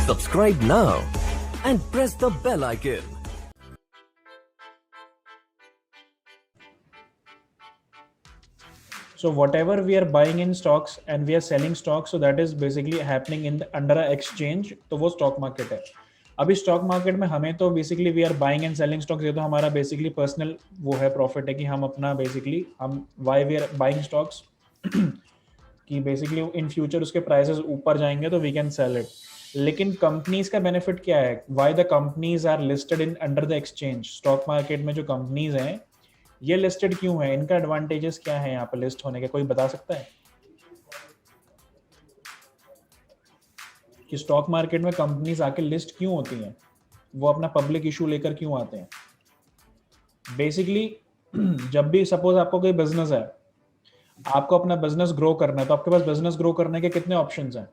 Subscribe now and press the bell icon. So whatever we are buying in stocks and we are selling stocks, so that is basically happening in under a exchange. तो वो stock market है. अभी stock market में हमें तो basically we are buying and selling stocks, ये तो हमारा बेसिकली पर्सनल वो है प्रॉफिट है कि हम अपना बेसिकली हम why we are buying stocks कि बेसिकली इन फ्यूचर उसके प्राइसेस ऊपर जाएंगे तो वी कैन सेल इट. लेकिन कंपनीज का बेनिफिट क्या है? Why the companies are listed in under the exchange. Stock market में जो कंपनीज हैं ये लिस्टेड क्यों है? इनका एडवांटेजेस क्या है यहाँ पर लिस्ट होने के? कोई बता सकता है कि स्टॉक मार्केट में कंपनीज आके लिस्ट क्यों होती हैं? वो अपना पब्लिक इशू लेकर क्यों आते हैं? बेसिकली जब भी सपोज आपको कोई बिजनेस है, आपको अपना बिजनेस ग्रो करना है, तो आपके पास बिजनेस ग्रो करने के कितने ऑप्शंस हैं?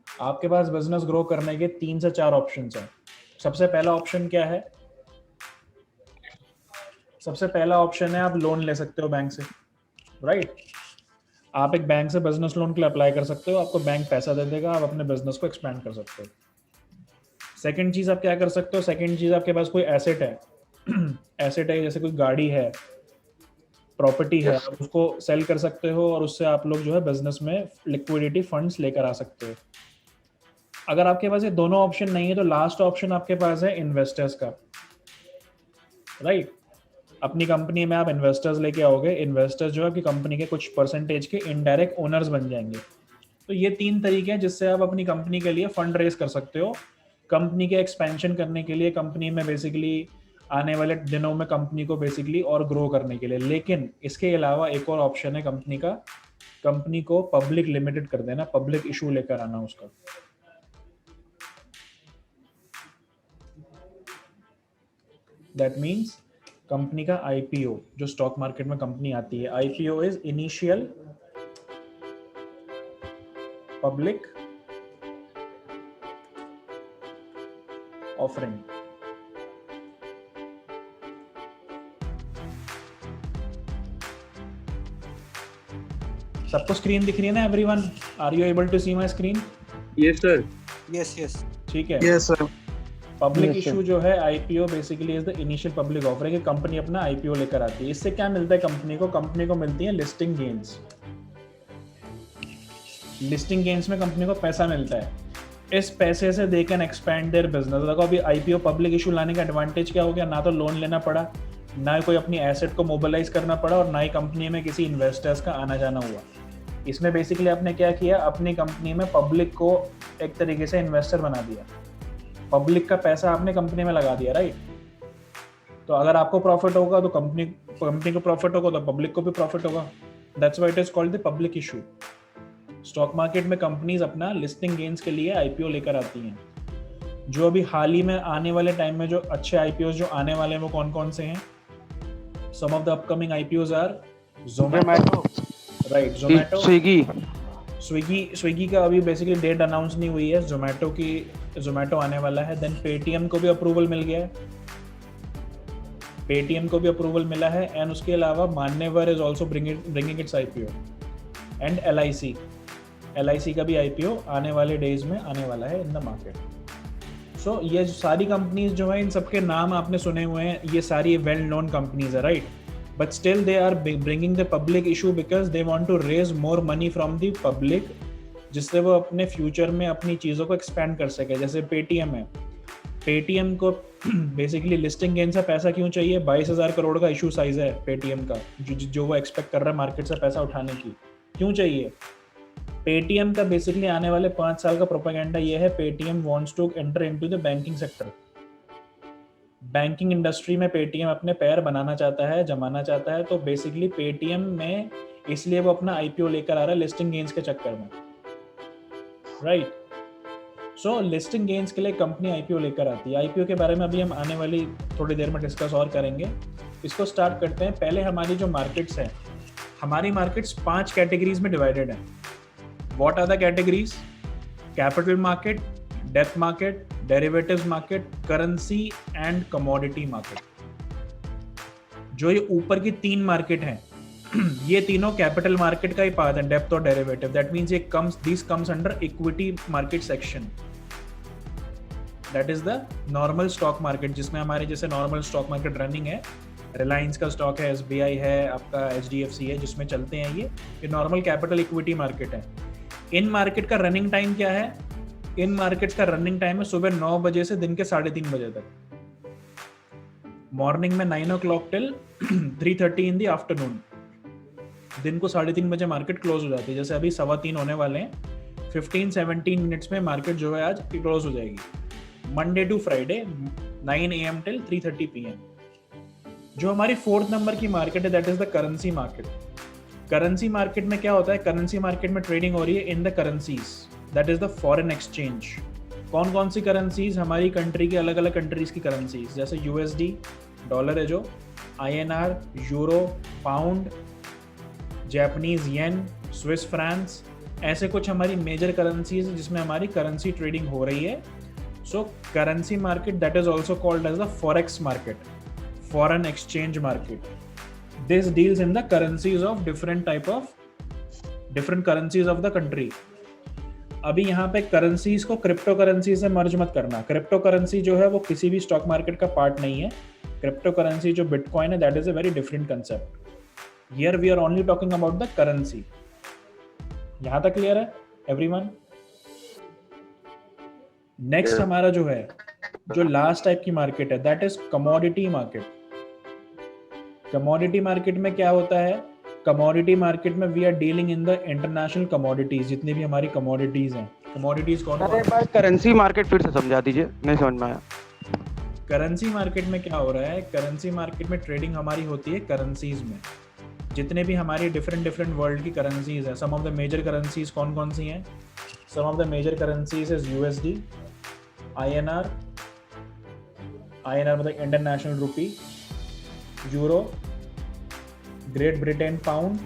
आपके पास बिजनेस ग्रो करने के 3 से 4 ऑप्शंस हैं. सबसे पहला ऑप्शन क्या है? सबसे पहला ऑप्शन है आप लोन ले सकते हो बैंक से, राइट? आप एक बैंक से बिजनेस लोन के लिए अप्लाई कर सकते हो, आपको बैंक पैसा दे देगा, आप अपने बिजनेस को एक्सपैंड कर सकते हो. सेकंड चीज आप क्या कर सकते हो? सेकंड चीज आपके पास कोई एसेट है एसेट है जैसे कोई गाड़ी है, प्रॉपर्टी है, आप उसको सेल कर सकते हो और उससे आप लोग जो है बिजनेस में लिक्विडिटी फंड्स लेकर आ सकते हो. अगर आपके पास ये दोनों ऑप्शन नहीं है तो लास्ट ऑप्शन आपके पास है इन्वेस्टर्स का, राइट? अपनी कंपनी में आप इन्वेस्टर्स लेके आओगे, इन्वेस्टर्स जो है आपकी कंपनी के कुछ परसेंटेज के इनडायरेक्ट ओनर्स बन जाएंगे. तो ये 3 तरीके हैं जिससे आप अपनी कंपनी के लिए फंड रेज कर सकते हो, कंपनी के एक्सपेंशन करने के लिए, कंपनी में बेसिकली आने वाले दिनों में कंपनी को बेसिकली और ग्रो करने के लिए. लेकिन इसके अलावा एक और ऑप्शन है कंपनी का, कंपनी को पब्लिक लिमिटेड कर देना, पब्लिक इशू लेकर आना उसका. दैट मीन्स कंपनी का आईपीओ, जो स्टॉक मार्केट में कंपनी आती है, IPO is initial public offering. सबको स्क्रीन दिख रही है ना everyone? Are you able to see my screen? Yes sir. Yes ठीक है. Yes sir. पब्लिक इशू जो है IPO basically is the initial public offering. Company अपना आईपीओ लेकर आती है. इससे क्या मिलता है कंपनी को? कंपनी को मिलती है लिस्टिंग गेन्स. लिस्टिंग गेन्स में कंपनी को पैसा मिलता है. इस पैसे से they can expand their business. देखो अभी आईपीओ पब्लिक इशू लाने का एडवांटेज क्या हो गया? ना तो लोन लेना पड़ा, ना कोई अपनी एसेट को मोबिलाइज करना पड़ा, और ना ही कंपनी में किसी इन्वेस्टर्स का आना जाना हुआ. इसमें बेसिकली आपने क्या किया? अपनी कंपनी में पब्लिक को एक तरीके से इन्वेस्टर बना दिया. पब्लिक का पैसा आपने कंपनी में लगा दिया, राइट? तो अगर आपको प्रॉफिट होगा तो कंपनी को प्रॉफिट होगा, तो पब्लिक को भी प्रॉफिट होगा. That's why it is called the public issue. Stock market में कंपनीज अपना लिस्टिंग गेन्स के लिए आईपीओ लेकर आती हैं. जो अभी हाल ही में आने वाले टाइम में जो अच्छे आईपीओ जो आने वाले हैं वो कौन कौन से हैं? Some of the upcoming IPOs are Zomato, right? Zomato, Swiggy का अभी बेसिकली डेट अनाउंस नहीं हुई है. जोमैटो आने वाला है. देन पेटीएम को भी अप्रूवल मिल गया है, पेटीएम को भी अप्रूवल मिला है. एंड उसके अलावा मान्यवर is also bringing it's IPO. And LIC का भी आईपीओ आने वाले डेज में आने वाला है इन द मार्केट. सो ये सारी कंपनीज जो है, इन सबके नाम आपने सुने हुए हैं, ये सारी वेल नोन कंपनीज है, right? But still they are bringing the public issue because they want to raise more money from the public, जिससे वो अपने फ्यूचर में अपनी चीज़ों को एक्सपेंड कर सके. जैसे पेटीएम है, पेटीएम को बेसिकली लिस्टिंग गेन से पैसा क्यों चाहिए? 22,000 करोड़ का इशू साइज है पेटीएम का, जो वो एक्सपेक्ट कर रहा है मार्केट से पैसा उठाने की. क्यों चाहिए? पेटीएम का बेसिकली आने वाले 5 साल का प्रोपेगेंडा ये है, Paytm wants to enter into the banking sector. Banking industry में पेटीएम अपने पैर बनाना चाहता है, जमाना चाहता है. तो बेसिकली पेटीएम में इसलिए वो अपना आईपीओ लेकर आ रहा है लिस्टिंग गेन्स के चक्कर में, राइट? सो लिस्टिंग गेन्स के लिए कंपनी आईपीओ लेकर आती है. आईपीओ के बारे में अभी हम आने वाली थोड़ी देर में डिस्कस और करेंगे. इसको स्टार्ट करते हैं. पहले हमारी जो मार्केट्स हैं, हमारी मार्केट्स 5 कैटेगरीज में डिवाइडेड हैं. What are the categories? Capital market, debt market, derivatives market, currency and commodity market. जो ये ऊपर की 3 मार्केट हैं, ये तीनों कैपिटल मार्केट का ही पार्ट है, डेप्थ और डेरिवेटिव. दैट मींस ये this comes under equity market section. That is the normal stock market, जिसमें हमारे जैसे नॉर्मल स्टॉक मार्केट रनिंग है, रिलायंस का स्टॉक है, SBI है, आपका HDFC है, जिसमें चलते हैं ये नॉर्मल कैपिटल इक्विटी मार्केट है। इन मार्केट का रनिंग टाइम क्या है? इन मार्केट्स का रनिंग टाइम है सुबह 9 बजे से दिन के 3:30 बजे तक, मॉर्निंग में 9 o'clock till 3:30 in the afternoon. दिन को 3:30 बजे मार्केट क्लोज हो जाती है। जैसे अभी 3:15 होने वाले हैं, 15-17 मिनट्स में मार्केट जो है आज क्लोज हो जाएगी। Monday to Friday 9 AM till 3:30 PM। जो हमारी 4th नंबर की मार्केट है that is the currency market. Currency market में क्या होता है? करेंसी मार्केट में ट्रेडिंग हो रही है in the currencies, that is the foreign exchange. कौन कौन सी करेंसीज? हमारी कंट्री की अलग अलग कंट्रीज की करेंसीज, जैसे USD डॉलर है जो, INR, euro, pound, Japanese yen, Swiss France, ऐसे कुछ हमारी मेजर करेंसीज जिसमें हमारी करेंसी ट्रेडिंग हो रही है। So currency market that is also called as the forex market, foreign exchange market. This deals in the currencies of different currencies of the country. अभी यहाँ पे करेंसीज को क्रिप्टो करेंसी से मर्ज मत करना। क्रिप्टो करेंसी जो है वो किसी भी स्टॉक मार्केट का पार्ट नहीं है। क्रिप्टो करेंसी जो बिटकॉइन है that is a very different concept. Here we are only talking about the currency. यहाँ तक क्लियर है एवरीवन? नेक्स्ट हमारा जो है, जो लास्ट टाइप की मार्केट है that is commodity market. Commodity market में क्या होता है? कमोडिटी मार्केट में we are dealing in the international commodities, जितनी भी हमारी कमोडिटीज हैं। कमोडिटीज कौन कौन? एक बार करेंसी मार्केट फिर से समझा दीजिए, नहीं समझ में आया। करेंसी मार्केट में क्या हो रहा है? करेंसी मार्केट में ट्रेडिंग हमारी होती है करेंसीज में, जितने भी हमारी डिफरेंट वर्ल्ड की करेंसीज हैं। Some of the major currencies कौन कौन सी हैं? Some of the major currencies is USD, INR मतलब Indian national rupee, euro, Great Britain pound,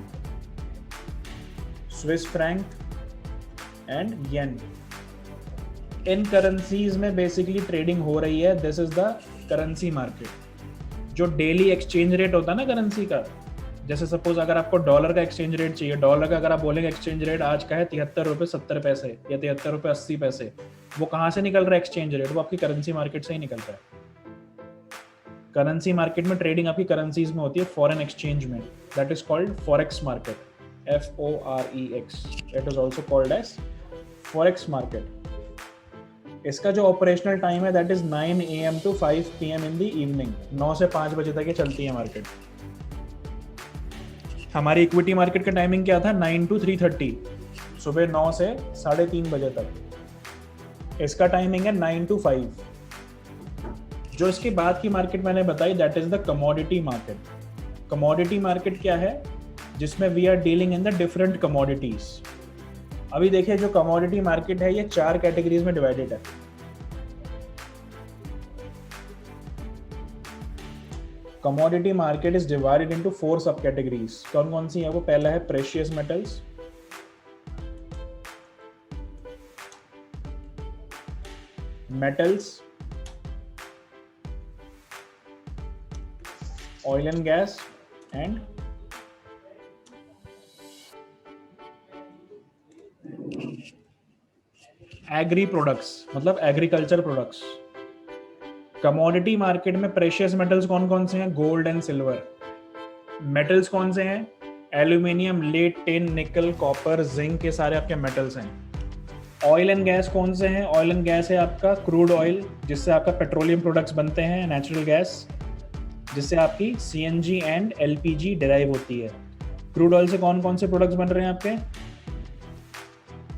Swiss franc and yen. इन करेंसीज में बेसिकली ट्रेडिंग हो रही है। This is the currency market. जो डेली एक्सचेंज रेट होता है ना करेंसी का, जैसे सपोज अगर आपको डॉलर का एक्सचेंज रेट चाहिए, डॉलर का अगर आप बोलेंगे एक्सचेंज रेट आज का है 73 रुपये 70 पैसे या 73 रुपये 80 पैसे, वो कहाँ से निकल रहा है एक्सचेंज रेट? वो आपकी करेंसी मार्केट से ही निकल रहा है। करेंसी मार्केट में ट्रेडिंग आपकी करेंसीज में होती है, फॉरेन एक्सचेंज में, that is called forex market, FOREX। It is also called as forex market. इसका जो ऑपरेशनल टाइम है that is 9 AM to 5 PM in the evening. 9 से 5 बजे तक ये चलती है मार्केट। हमारी इक्विटी मार्केट का टाइमिंग क्या था? 9 to 3:30, सुबह 9 से 3:30 बजे तक। इसका टाइमिंग है 9 to 5। जो इसके बाद की मार्केट मैंने बताई that is the commodity market. Commodity market क्या है? जिसमें we are dealing in the different commodities. अभी देखिए जो कमोडिटी मार्केट है ये 4 कैटेगरीज में डिवाइडेड है। Commodity market is divided into 4 सब कैटेगरीज। कौन कौन सी है वो? पहला है precious metals, metals, oil and gas and agri products, मतलब एग्रीकल्चर प्रोडक्ट्स। कमोडिटी मार्केट में प्रेशियस मेटल्स कौन कौन से हैं? Gold and silver. मेटल्स कौन से हैं? एल्यूमिनियम, लेड, टिन, निकल, कॉपर, जिंक, ये सारे आपके मेटल्स हैं। ऑयल एंड गैस कौन से हैं? ऑयल एंड गैस है आपका क्रूड ऑयल, जिससे आपका पेट्रोलियम प्रोडक्ट्स बनते हैं, नेचुरल गैस जिससे आपकी CNG एंड LPG डिराइव होती है। क्रूड ऑयल से कौन कौन से प्रोडक्ट्स बन रहे हैं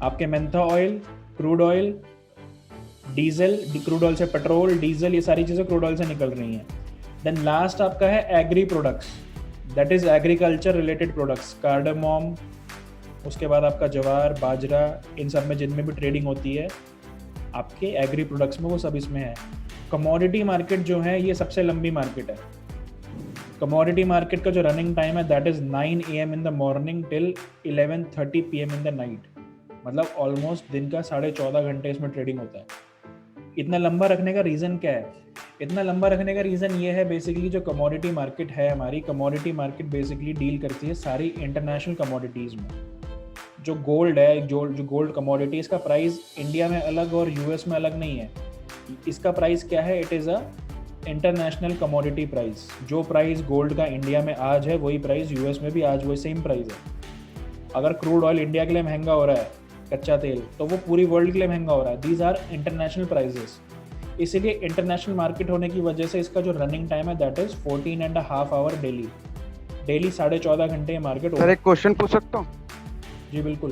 आपके Mentha oil, crude oil, diesel, crude oil से पेट्रोल, डीजल, ये सारी चीज़ें क्रूड ऑयल से निकल रही हैं। देन लास्ट आपका है agri products, that is agriculture related products, cardamom, उसके बाद आपका ज्वार, बाजरा, इन सब में जिनमें भी ट्रेडिंग होती है आपके एग्री प्रोडक्ट्स में, वो सब इसमें है। कमोडिटी मार्केट जो है ये सबसे लंबी मार्केट है। कमोडिटी मार्केट का जो रनिंग टाइम है that is 9 AM in the morning till 11:30 PM in the night, मतलब ऑलमोस्ट दिन का 14.5 घंटे इसमें ट्रेडिंग होता है। इतना लंबा रखने का रीज़न क्या है? इतना लंबा रखने का रीज़न ये है बेसिकली जो कमोडिटी मार्केट है हमारी, कमोडिटी मार्केट बेसिकली डील करती है सारी इंटरनेशनल कमोडिटीज़ में। जो गोल्ड है, जो गोल्ड कमोडिटीज़ का प्राइस इंडिया में अलग और US में अलग नहीं है। इसका प्राइस क्या है? It is a international commodity price. जो प्राइस गोल्ड का इंडिया में आज है वही प्राइस यूएस में भी आज वही सेम प्राइस है। अगर क्रूड ऑयल इंडिया के लिए महंगा हो रहा है, कच्चा तेल, तो वो पूरी वर्ल्ड के लिए महंगा हो रहा है। These are international prices. इसीलिए इंटरनेशनल मार्केट होने की वजह से इसका जो रनिंग टाइम है दैट इज 14.5 आवर डेली। 14.5 घंटे मार्केट सर एक क्वेश्चन पूछ सकता हूँ? जी बिल्कुल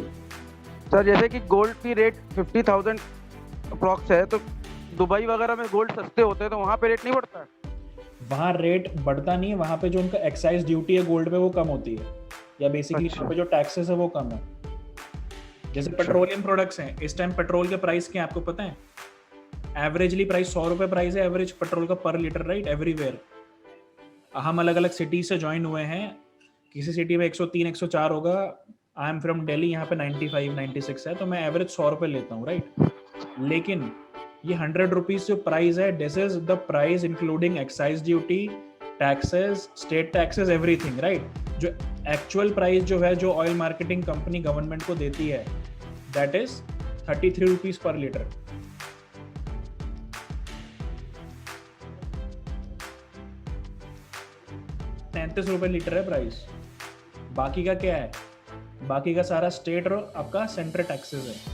सर जैसे कि गोल्ड की रेट 50,000 अप्रॉक्स है, तो दुबई वगैरह में गोल्ड सस्ते होते हैं, तो वहाँ पे रेट नहीं बढ़ता है? वहाँ रेट बढ़ता नहीं है, वहाँ पे जो उनका एक्साइज ड्यूटी है गोल्ड पे वो कम होती है, या बेसिकली अच्छा। वहाँ पे जो टैक्सेस है वो कम है। जैसे पेट्रोलियम प्रोडक्ट्स हैं, इस टाइम पेट्रोल के प्राइस क्या है आपको पता है? एवरेजली प्राइस 100 रुपये प्राइस है एवरेज पेट्रोल का पर लीटर, राइट, एवरीवेयर। हम अलग अलग सिटी से ज्वाइन हुए हैं, किसी सिटी में 103 104 होगा। आई एम फ्रॉम दिल्ली, यहाँ पे 95 96 है, तो मैं एवरेज 100 रुपये लेता हूँ, राइट। लेकिन ये 100 रुपीज़ जो प्राइस है, this is the price including excise duty, taxes, state taxes, everything, right. जो एक्चुअल प्राइस जो है, जो ऑयल मार्केटिंग कंपनी गवर्नमेंट को देती है, दैट इज 33 रुपीज़ पर लीटर। ₹33 लीटर है प्राइस। बाकी का क्या है? बाकी का सारा स्टेट और आपका सेंट्रल टैक्सेस है।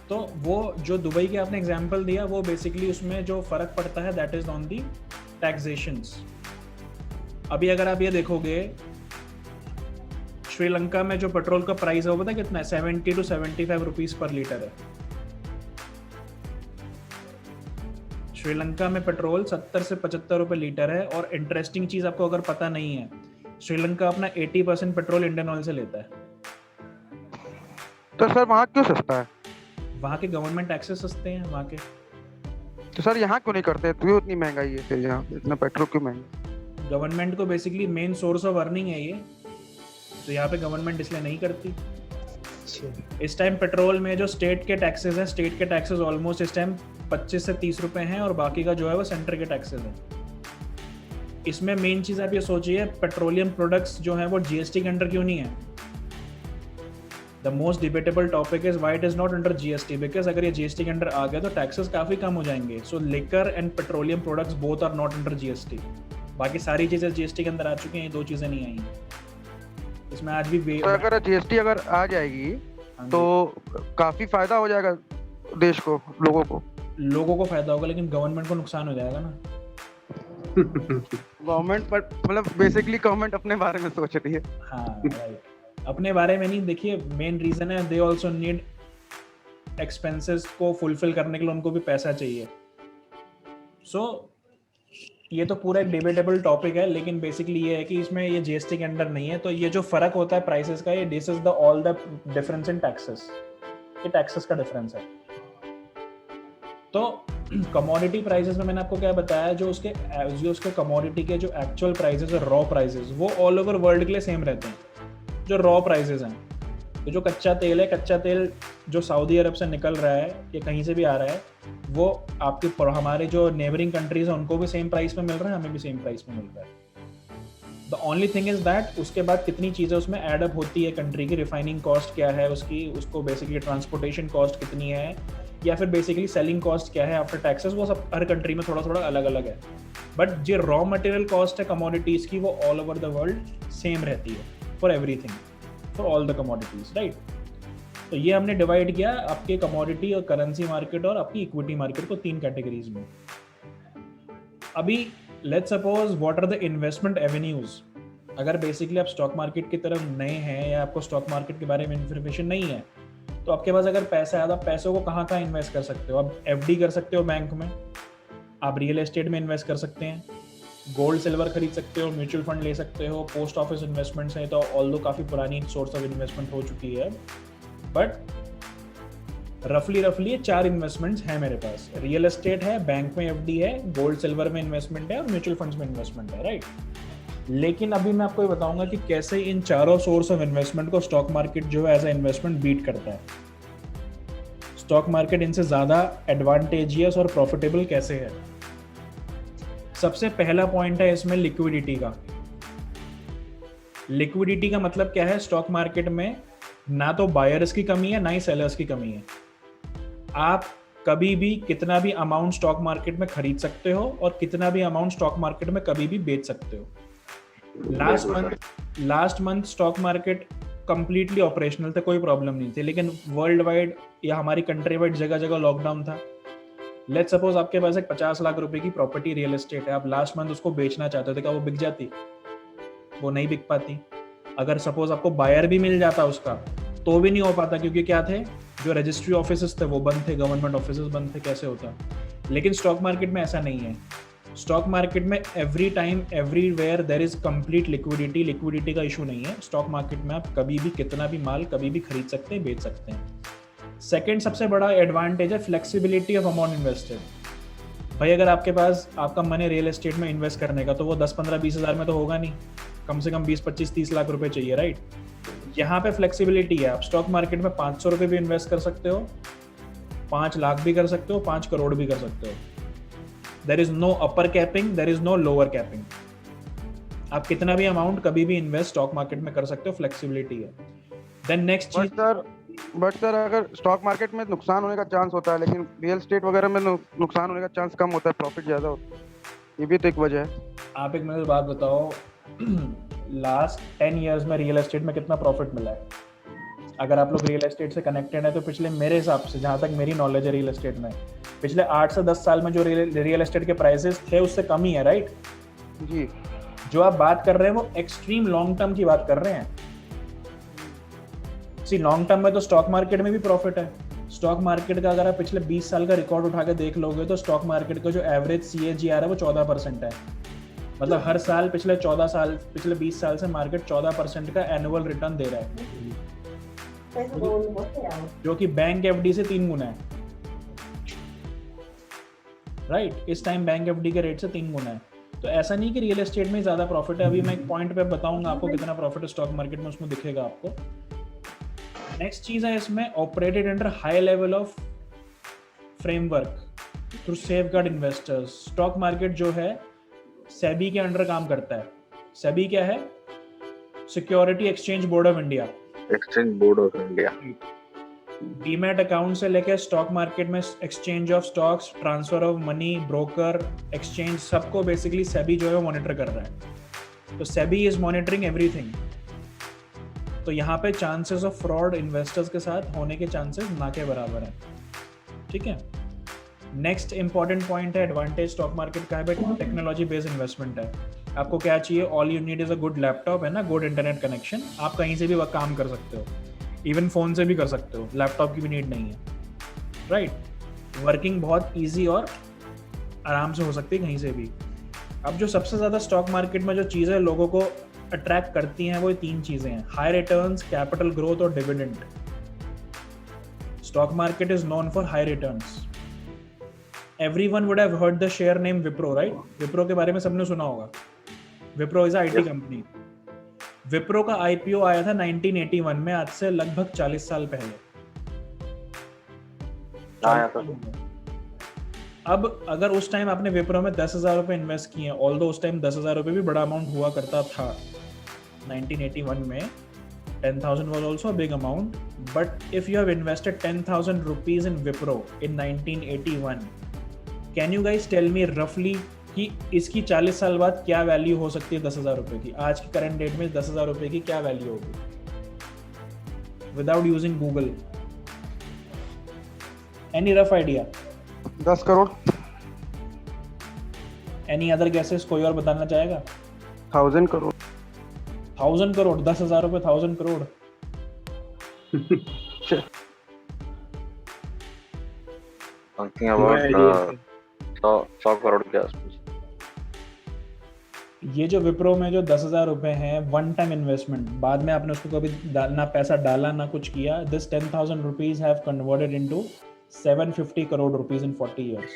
तो वो जो दुबई के आपने एग्जांपल दिया, वो बेसिकली उसमें जो फर्क पड़ता है that is on the taxations. अभी अगर आप ये देखोगे, श्रीलंका में जो पेट्रोल का प्राइस है वो पता है कितना है? 70 to 75 रुपीज पर लीटर है। श्रीलंका में पेट्रोल 70 से 75 रुपए लीटर है। और इंटरेस्टिंग चीज आपको अगर पता नहीं है, श्रीलंका अपना 80% पेट्रोल इंडियन ऑयल से लेता है। तो सर वहाँ क्यों सस्ता है? वहाँ के गवर्नमेंट टैक्सेस सस्ते हैं वहाँ के। तो सर यहाँ क्यों नहीं करते? क्यों इतनी महंगाई है फिर यहाँ पे? इतना पेट्रोल क्यों महंगा? गवर्नमेंट को basically main source of earning है ये, तो यहाँ पे गवर्नमेंट इसलिए नहीं करती। इस टाइम पेट्रोल में जो स्टेट के टैक्सेस हैं, स्टेट के टैक्सेस ऑलमोस्ट इस टाइम 25 से 30 रुपए हैं, और बाकी का जो है वो सेंटर के टैक्सेस हैं। इसमें मेन चीज़ आप ये सोचिए, पेट्रोलियम प्रोडक्ट्स जो हैं वो जीएसटी के अंडर क्यों नहीं है? The most debatable topic is why it is not under GST, because अगर ये जीएसटी के अंडर आ गया तो टैक्सेस काफ़ी कम हो जाएंगे। So liquor and petroleum products both are not under GST. बाकी सारी चीज़ें जीएसटी के अंदर आ चुकी हैं, ये दो चीज़ें नहीं आई हैं। इसमें आज भी तो अगर जीएसटी अगर आ जाएगी तो काफी फायदा हो जाएगा देश को, लोगों को फायदा होगा, लेकिन गवर्नमेंट को नुकसान हो जाएगा ना। गवर्नमेंट पर मतलब बेसिकली गवर्नमेंट अपने बारे में सोच रही है। हाँ राइट, अपने बारे में नहीं। देखिए मेन रीजन है, दे ऑल्सो नीड एक्सपेंसेस को फुलफिल करने के लिए उनको भी पैसा चाहिए। सो ये तो पूरा एक डिबेटेबल टॉपिक है, लेकिन बेसिकली ये है कि इसमें ये जीएसटी के अंडर नहीं है। तो ये जो फर्क होता है प्राइसेस का, ये this is the all the difference in taxes. ये टैक्सेस का डिफरेंस है। तो कमोडिटी प्राइसेस में मैंने आपको क्या बताया, जो उसके कमोडिटी के जो एक्चुअल प्राइसेस है, रॉ प्राइसेस, वो ऑल ओवर वर्ल्ड के लिए सेम रहते हैं। जो रॉ प्राइसेस हैं, तो जो कच्चा तेल है, कच्चा तेल जो सऊदी अरब से निकल रहा है या कहीं से भी आ रहा है, वो आपके हमारे जो नेबरिंग कंट्रीज हैं उनको भी सेम प्राइस में मिल रहा है, हमें भी सेम प्राइस में मिल रहा है। The only thing is that उसके बाद कितनी चीज़ें उसमें एड अप होती है कंट्री की, रिफाइनिंग कॉस्ट क्या है उसकी, उसको बेसिकली ट्रांसपोर्टेशन कॉस्ट कितनी है, या फिर बेसिकली सेलिंग कॉस्ट क्या है आफ्टर टैक्सेस, वो सब हर कंट्री में थोड़ा थोड़ा अलग अलग है। बट जो रॉ मटेरियल कॉस्ट है कमोडिटीज़ की, वो all over the world same रहती है for everything, for all the commodities, right. तो ये हमने डिवाइड किया आपके कमोडिटी और करेंसी मार्केट और आपकी इक्विटी मार्केट को 3 कैटेगरीज में। अभी let's suppose what are the investment avenues. अगर बेसिकली आप स्टॉक मार्केट की तरफ नए हैं या आपको स्टॉक मार्केट के बारे में इन्फॉर्मेशन नहीं है, तो आपके पास अगर पैसा है, तो आप पैसों को कहाँ कहाँ इन्वेस्ट कर सकते हो? आप एफडी कर सकते हो बैंक में, आप रियल एस्टेट में इन्वेस्ट कर सकते हैं, गोल्ड सिल्वर खरीद सकते हो, म्यूचुअल फंड ले सकते हो, पोस्ट ऑफिस इन्वेस्टमेंट्स हैं, तो ऑल्दो काफ़ी पुरानी सोर्स ऑफ इन्वेस्टमेंट हो चुकी है, बट रफली ये 4 इन्वेस्टमेंट्स हैं मेरे पास। रियल एस्टेट है, बैंक में एफडी है, गोल्ड सिल्वर में इन्वेस्टमेंट है और म्यूचुअल फंड्स में इन्वेस्टमेंट है, राइट। लेकिन अभी मैं आपको ये बताऊंगा कि कैसे इन चारों सोर्स ऑफ इन्वेस्टमेंट को स्टॉक मार्केट जो है एज ए इन्वेस्टमेंट बीट करता है। स्टॉक मार्केट इनसे ज़्यादा एडवांटेजियस और प्रॉफिटेबल कैसे है। सबसे पहला पॉइंट है इसमें लिक्विडिटी का। लिक्विडिटी का मतलब क्या है? स्टॉक मार्केट में ना तो बायर्स की कमी है, ना ही सेलर्स की कमी है। आप कभी भी कितना भी अमाउंट स्टॉक मार्केट में खरीद सकते हो और कितना भी अमाउंट स्टॉक मार्केट में कभी भी बेच सकते हो। Last month stock market completely operational थे, कोई प्रॉब्लम नहीं थी, लेकिन वर्ल्ड वाइड या हमारी कंट्री वाइड जगह जगह लॉकडाउन था। लेट्स सपोज आपके पास एक 50 लाख रुपए की प्रॉपर्टी रियल एस्टेट है, आप लास्ट मंथ उसको बेचना चाहते थे, क्या वो बिक जाती? वो नहीं बिक पाती। अगर सपोज आपको बायर भी मिल जाता उसका तो भी नहीं हो पाता, क्योंकि क्या थे, जो रजिस्ट्री ऑफिसेस थे वो बंद थे, गवर्नमेंट ऑफिसेस बंद थे, कैसे होता? लेकिन स्टॉक मार्केट में ऐसा नहीं है। स्टॉक मार्केट में every time everywhere there is complete liquidity, liquidity का इशू नहीं है। स्टॉक मार्केट में आप कभी भी कितना भी माल कभी भी खरीद सकते हैं, बेच सकते हैं। सेकंड सबसे बड़ा एडवांटेज है फ्लेक्सिबिलिटी ऑफ अमाउंट इन्वेस्टेड। भाई अगर आपके पास आपका मनी रियल एस्टेट में इन्वेस्ट करने का, तो वो 10, 15, 20 हज़ार में तो होगा नहीं, कम से कम 20, 25, 30 लाख रुपए चाहिए, राइट? यहाँ पे फ्लेक्सिबिलिटी है। आप स्टॉक मार्केट में 500 रुपये भी इन्वेस्ट कर सकते हो, 5 लाख भी कर सकते हो, 5 करोड़ भी कर सकते हो। There is no upper capping, there is no lower capping. आप कितना भी अमाउंट कभी भी इन्वेस्ट स्टॉक मार्केट में कर सकते हो, फ्लेक्सिबिलिटी है। देन नेक्स्ट चीज, बट सर अगर स्टॉक मार्केट में नुकसान होने का चांस होता है, लेकिन रियल एस्टेट वगैरह में नुकसान होने का चांस कम होता है, प्रॉफिट ज्यादा होता है, ये भी तो एक वजह है। आप एक मेरे बात बताओ, लास्ट 10 इयर्स में रियल एस्टेट में कितना प्रॉफिट मिला है? अगर आप लोग रियल एस्टेट से कनेक्टेड है तो पिछले, मेरे हिसाब से जहाँ तक मेरी नॉलेज है रियल एस्टेट में, पिछले 8 से 10 साल में जो रियल एस्टेट के प्राइसेस थे उससे कम ही है, राइट? जी। जो आप बात कर रहे हैं वो एक्सट्रीम लॉन्ग टर्म की बात कर रहे हैं। सी लॉन्ग टर्म में तो स्टॉक मार्केट में भी प्रॉफिट है। स्टॉक मार्केट का अगर आप पिछले 20 साल का रिकॉर्ड उठा के देख लोगे तो स्टॉक मार्केट का जो एवरेज CAGR है वो 14% है। मतलब हर साल पिछले 20 साल से मार्केट 14% का एनुअल रिटर्न दे रहा है, जो कि बैंक FD से 3 गुना है, राइट? इस टाइम बैंक FD के रेट से 3 गुना है। तो ऐसा नहीं कि रियल एस्टेट में ज़्यादा प्रॉफिट है। अभी मैं एक पॉइंट पे बताऊंगा आपको कितना प्रॉफिट है स्टॉक मार्केट में, उसमें दिखेगा आपको। नेक्स्ट चीज है इसमें, operated under high level of framework through safeguard investors. Stock market जो है सेबी के अंडर काम करता है। सेबी क्या है? Security exchange board of India. Exchange board of India. Demat account से लेकर स्टॉक मार्केट में exchange of stocks, transfer of money, broker, exchange, सबको बेसिकली सेबी जो है मॉनिटर कर रहा है। तो सेबी इज मॉनिटरिंग एवरीथिंग। तो यहाँ पे चांसेस ऑफ फ्रॉड इन्वेस्टर्स के साथ होने के चांसेस ना के बराबर है, ठीक है? नेक्स्ट इंपॉर्टेंट पॉइंट है एडवांटेज स्टॉक मार्केट का है, टेक्नोलॉजी बेस्ड इन्वेस्टमेंट है। आपको क्या चाहिए? All you need is a good laptop, है ना, गुड इंटरनेट कनेक्शन। आप कहीं से भी वह काम कर सकते हो, इवन फोन से भी कर सकते हो, लैपटॉप की भी नीड नहीं है, राइट? वर्किंग बहुत ईजी और आराम से हो सकती है कहीं से भी। अब जो सबसे ज़्यादा स्टॉक मार्केट में जो चीज़ें लोगों को अट्रैक्ट करती हैं वो 3 चीज़ें हैं, हाई रिटर्न्स, कैपिटल ग्रोथ और dividend. Stock market is known for high returns. Everyone would have heard the share name Wipro, right? Wipro के बारे में सबने सुना होगा। Wipro is a IT company. Wipro का IPO आया था 1981 में, आज से लगभग 40 साल पहले आया था। अब अगर उस टाइम आपने Wipro में 10,000 रुपए इन्वेस्ट किए, ऑल्दो उस टाइम 10,000 रुपए भी बड़ा अमाउंट हुआ करता था 1981 में, 10,000 was also a big amount, but if you have invested 10,000 rupees in Wipro in 1981, can you guys tell me roughly कि इसकी 40 साल बाद क्या वैल्यू हो सकती है 10,000 रुपए की? आज की करंट डेट में 10,000 रुपए की क्या वैल्यू होगी without using Google? Any rough idea? 10 crore. Any other guesses? कोई और बताना चाहेगा? 1000 करोड़। 1000 करोड़? 10,000 रुपए 1000 करोड़? समथिंग अबाउट 100 करोड़ के आसपास। ये जो विप्रो में जो 10,000 रुपए हैं, वन टाइम इन्वेस्टमेंट, बाद में आपने उसको कभी ना पैसा डाला ना कुछ किया, this 10,000 rupees have converted into 750 crore rupees in 40 years.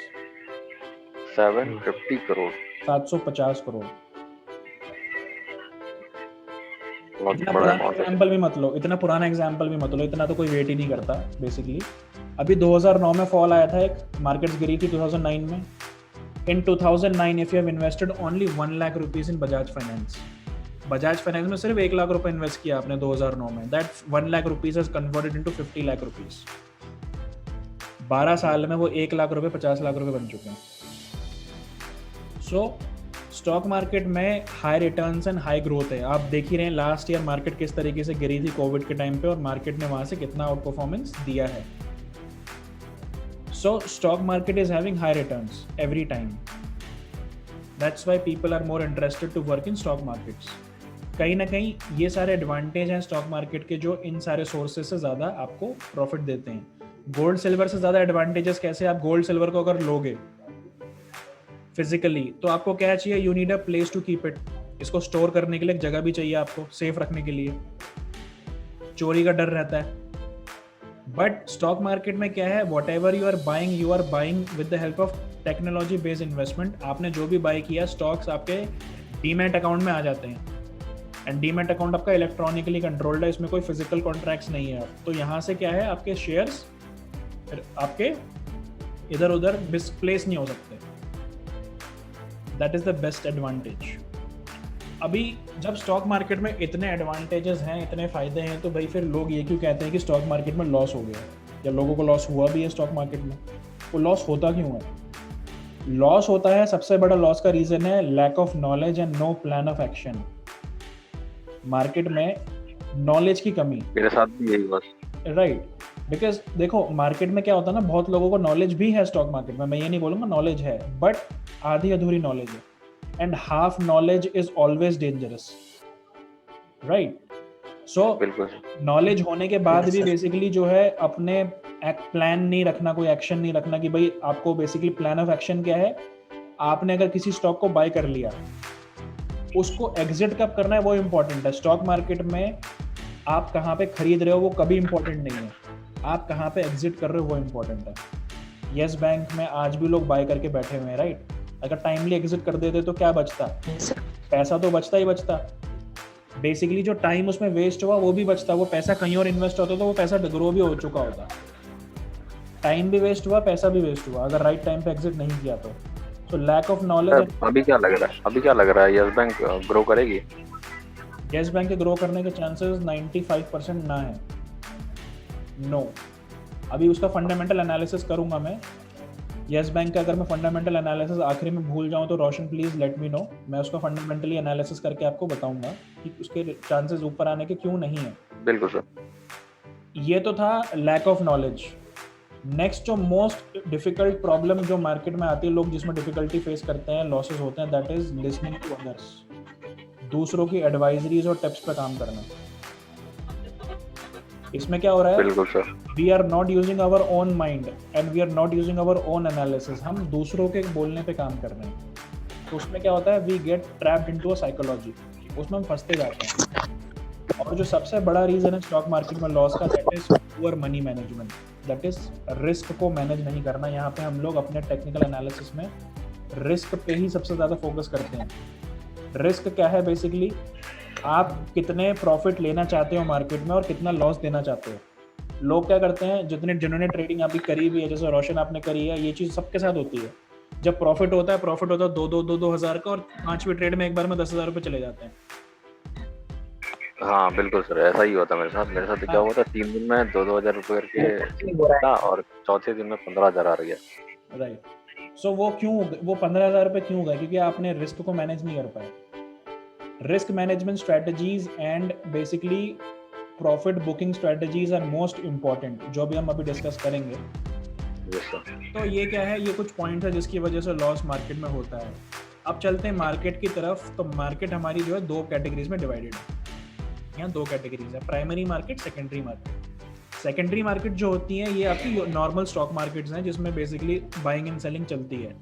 750 crore? 750 crore. इतना पुराना एग्जाम्पल भी मत लो, इतना पुराना एग्जाम्पल भी मत लो, इतना तो कोई वेट ही नहीं करता बेसिकली। अभी 2009 में फॉल आया था, एक मार्केट्स गिरी थी 2009 में। इन 2009 if you have invested only 1 lakh rupees in Bajaj finance, Bajaj finance में सिर्फ 1 लाख रुपए इन्वेस्ट किया आपने 2009 में, that 1 lakh rupees has converted into 50 lakh rupees. 12 साल में वो 1 लाख रुपए 50 लाख रुपए बन चुके हैं। सो स्टॉक मार्केट में high returns and high growth है। आप देख ही रहे हैं लास्ट ईयर मार्केट किस तरीके से गिरी थी कोविड के टाइम पे, और मार्केट ने वहाँ से कितना आउट परफॉर्मेंस दिया है। So stock market is having high returns every time. That's why people are more interested to work in stock markets. कहीं ना कहीं ये सारे एडवांटेज हैं स्टॉक मार्केट के जो इन सारे सोर्सेज से ज़्यादा आपको प्रॉफिट देते हैं। गोल्ड सिल्वर से ज़्यादा एडवांटेजेस कैसे? आप गोल्ड सिल्वर को अगर लोगे फिजिकली तो आपको क्या चाहिए? You need a place to keep it. इसको स्टोर करने के लिए एक जगह भी चाहिए आपको, सेफ रखने के लिए। चोरी का डर रहता है। बट स्टॉक मार्केट में क्या है? Whatever you are buying with the help of technology based investment. आपने जो भी बाय किया स्टॉक्स आपके डीमैट अकाउंट में आ जाते हैं, एंड डीमैट अकाउंट आपका इलेक्ट्रॉनिकली कंट्रोल्ड है, इसमें कोई फिजिकल कॉन्ट्रैक्ट्स नहीं है। तो यहाँ से क्या है, आपके शेयर्स आपके इधर उधर मिसप्लेस नहीं हो सकते। That is the best advantage. अभी जब स्टॉक मार्केट में इतने एडवांटेजेस हैं, इतने फायदे हैं, तो भाई फिर लोग ये क्यों कहते हैं कि स्टॉक मार्केट में लॉस हो गया? या लोगों को लॉस हुआ भी है स्टॉक मार्केट में? वो लॉस होता क्यों है? लॉस होता है, सबसे बड़ा लॉस का रीजन है lack of knowledge and no plan of action. Market में नॉलेज की कमी। मेरे साथ भी यही बस। राइट, बिकॉज देखो मार्केट में क्या होता है ना, बहुत लोगों को नॉलेज भी है स्टॉक मार्केट में, मैं ये नहीं बोलूँगा नॉलेज है, बट आधी अधूरी नॉलेज है। And half knowledge is always dangerous, right? So knowledge होने के बाद भी बेसिकली जो है अपने प्लान नहीं रखना, कोई एक्शन नहीं रखना कि भाई आपको बेसिकली प्लान ऑफ एक्शन क्या है। आपने अगर किसी स्टॉक को बाय कर लिया, उसको एग्जिट कब करना है वो इम्पोर्टेंट है। स्टॉक मार्केट में आप कहाँ पे खरीद रहे हो वो कभी इम्पोर्टेंट नहीं है, आप कहाँ पे एग्जिट कर रहे हो वो इम्पोर्टेंट है। येस बैंक में आज भी लोग बाय करके बैठे हुए हैं, राइट? अगर टाइमली एग्जिट कर देते तो क्या बचता? पैसा तो बचता ही बचता। बेसिकली जो टाइम उसमें वेस्ट हुआ वो भी बचता, वो पैसा कहीं और इन्वेस्ट होता तो वो पैसा ग्रो भी हो चुका होता। टाइम भी वेस्ट हुआ, पैसा भी वेस्ट हुआ अगर राइट टाइम पे एग्जिट नहीं किया तो। So lack of knowledge। अभी क्या लग रहा है यस बैंक ग्रो करेगी? यस बैंक के ग्रो करने के चांसेस 95% ना है, नो। अभी उसका फंडामेंटल एनालिसिस करूंगा मैं। यस बैंक का अगर मैं फंडामेंटल एनालिसिस आखिरी में भूल जाऊं तो रोशन प्लीज लेट मी नो, मैं उसका फंडामेंटली एनालिसिस करके आपको बताऊंगा कि उसके चांसेस ऊपर आने के क्यों नहीं है। बिल्कुल सर। ये तो था लैक ऑफ नॉलेज। नेक्स्ट जो मोस्ट डिफिकल्ट प्रॉब्लम जो मार्केट में आती है, लोग जिसमें डिफिकल्टी फेस करते हैं, लॉसेस होते हैं, that is listening to others. दूसरों की एडवाइजरीज और टिप्स पे काम करना। इसमें क्या हो रहा है? बिल्कुल sir. We are not using our own mind and we are not using our own analysis. हम दूसरों के बोलने पे काम कर रहे हैं, तो उसमें क्या होता है? We get trapped into a psychology, उसमें हम फंसते जाते हैं। और जो सबसे बड़ा रीजन है स्टॉक मार्केट में लॉस का, that is poor money management, that is risk को मैनेज नहीं करना। यहाँ पे हम लोग अपने टेक्निकल एनालिसिस में रिस्क पे ही सबसे ज़्यादा फोकस करते हैं। रिस्क क्या है? बेसिकली आप कितने प्रॉफिट लेना चाहते हो मार्केट में और कितना लॉस देना चाहते हो। लोग क्या करते हैं, जिन्होंने ट्रेडिंग अभी करी भी है, जैसे रोशन आपने करी है, ये चीज़ सबके साथ होती है। जब प्रॉफिट होता है 2 हज़ार का, और 5वें ट्रेड में एक बार में 10,000 रुपये चले जाते हैं। हाँ बिल्कुल सर, ऐसा ही होता मेरे साथ क्या हुआ था, 3 दिन में 2 हज़ार रुपये करके था और चौथे दिन में 15,000 आ गया। राइट, सो वो 15,000 रुपये क्यों गए? क्योंकि आपने रिस्क को मैनेज नहीं कर पाए। Risk management strategies and basically profit booking strategies are most important, जो भी हम अभी डिस्कस करेंगे। तो ये क्या है? ये कुछ पॉइंट है जिसकी वजह से लॉस मार्केट में होता है। अब चलते हैं मार्केट की तरफ। तो मार्केट हमारी जो है 2 कैटेगरीज में डिवाइडेड है। यहाँ 2 कैटेगरीज है, primary market, secondary market. Secondary market जो होती है ये आपकी नॉर्मल स्टॉक मार्केट्स हैं, जिसमें बेसिकली बाइंग एंड सेलिंग चलती है,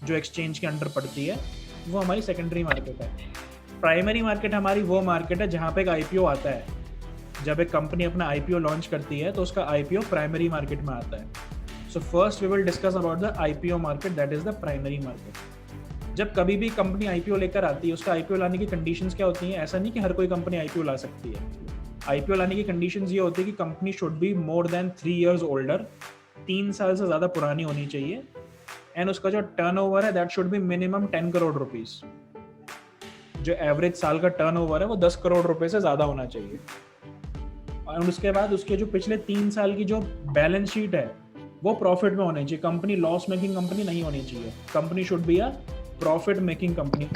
जो एक्सचेंज के अंडर पड़ती है, वो हमारी सेकेंडरी मार्केट है। प्राइमरी मार्केट हमारी वो मार्केट है जहाँ पे एक आईपीओ आता है। जब एक कंपनी अपना आईपीओ लॉन्च करती है तो उसका आईपीओ प्राइमरी मार्केट में आता है। So first we will discuss about the IPO market, that is the primary market. जब कभी भी कंपनी आईपीओ लेकर आती है, उसका आईपीओ लाने की कंडीशंस क्या होती हैं? ऐसा नहीं कि हर कोई कंपनी आईपीओ ला सकती है। आईपीओ लाने की कंडीशंस ये होती है कि company should be more than 3 years older, 3 साल से ज़्यादा पुरानी होनी चाहिए, एंड उसका जो टर्नओवर है that should be minimum 10 crore rupees. जो एवरेज साल का टर्नओवर है वो 10 करोड़ रुपए से ज़्यादा होना चाहिए। और उसके बाद उसके जो पिछले 3 साल की जो बैलेंस शीट है वो प्रॉफिट में होनी चाहिए। कंपनी लॉस मेकिंग कंपनी नहीं होनी चाहिए। Company should be a profit making company.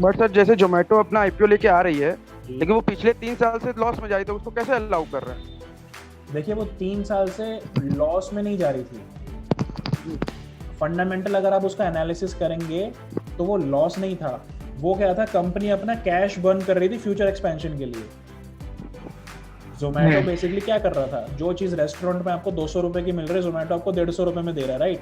But sir जैसे जोमेटो अपना आईपीओ लेके आ रही है, लेकिन वो पिछले 3 साल से लॉस में जा रही, तो उसको कैसे अलाउ कर रहे हैं? देखिए वो 3 साल से लॉस में नहीं जा रही थी। फंडामेंटल अगर आप उसका एनालिसिस करेंगे तो वो लॉस नहीं था। वो क्या था, कंपनी अपना कैश बर्न कर रही थी फ्यूचर एक्सपेंशन के लिए। जोमेटो बेसिकली क्या कर रहा था, जो चीज रेस्टोरेंट में आपको 200 रुपए की मिल रही है, जोमेटो आपको 150 रुपए में दे रहा है, राइट?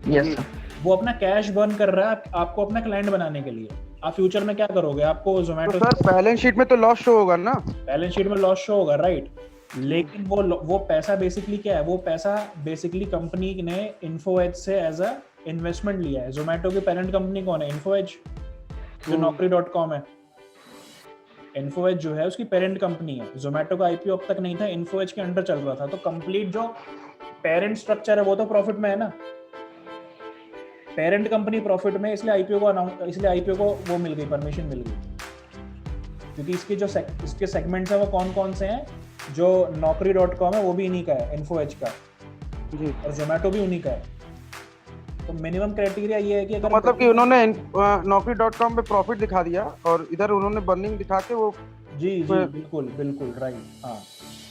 Yes sir. वो अपना कैश बर्न कर रहा है आपको अपना क्लाइंट बनाने के लिए। आप फ्यूचर में क्या करोगे, आपको जोमेटो तो सर बैलेंस शीट में तो लॉस शो होगा ना? बैलेंस शीट में लॉस शो होगा, राइट? लेकिन वो पैसा बेसिकली क्या है, वो पैसा बेसिकली कंपनी ने इन्फोएज से एज अ इन्वेस्टमेंट लिया है। जोमेटो की पेरेंट कंपनी कौन है? इन्फोएज, जो naukri.com है। इन्फोएज जो है उसकी पेरेंट कंपनी है। जोमेटो का आईपीओ अब तक नहीं था, इन्फोएज के अंडर चल रहा था। तो कंप्लीट जो पेरेंट स्ट्रक्चर है वो तो प्रॉफिट में है ना। पेरेंट कंपनी प्रॉफिट में, इसलिए आईपीओ को वो मिल गई, परमिशन मिल गई। क्योंकि इसके जो इसके सेगमेंट्स हैं वो कौन कौन से हैं, जो naukri.com है वो भी इन्हीं का है, इन्फोएज का जी। और जोमेटो भी उन्हीं का है। तो मिनिमम क्राइटेरिया ये है कि तो अगर मतलब कि उन्होंने naukri.com पे प्रॉफिट दिखा दिया और इधर उन्होंने बर्निंग दिखा के वो जी बिल्कुल बिल्कुल राइट। हाँ,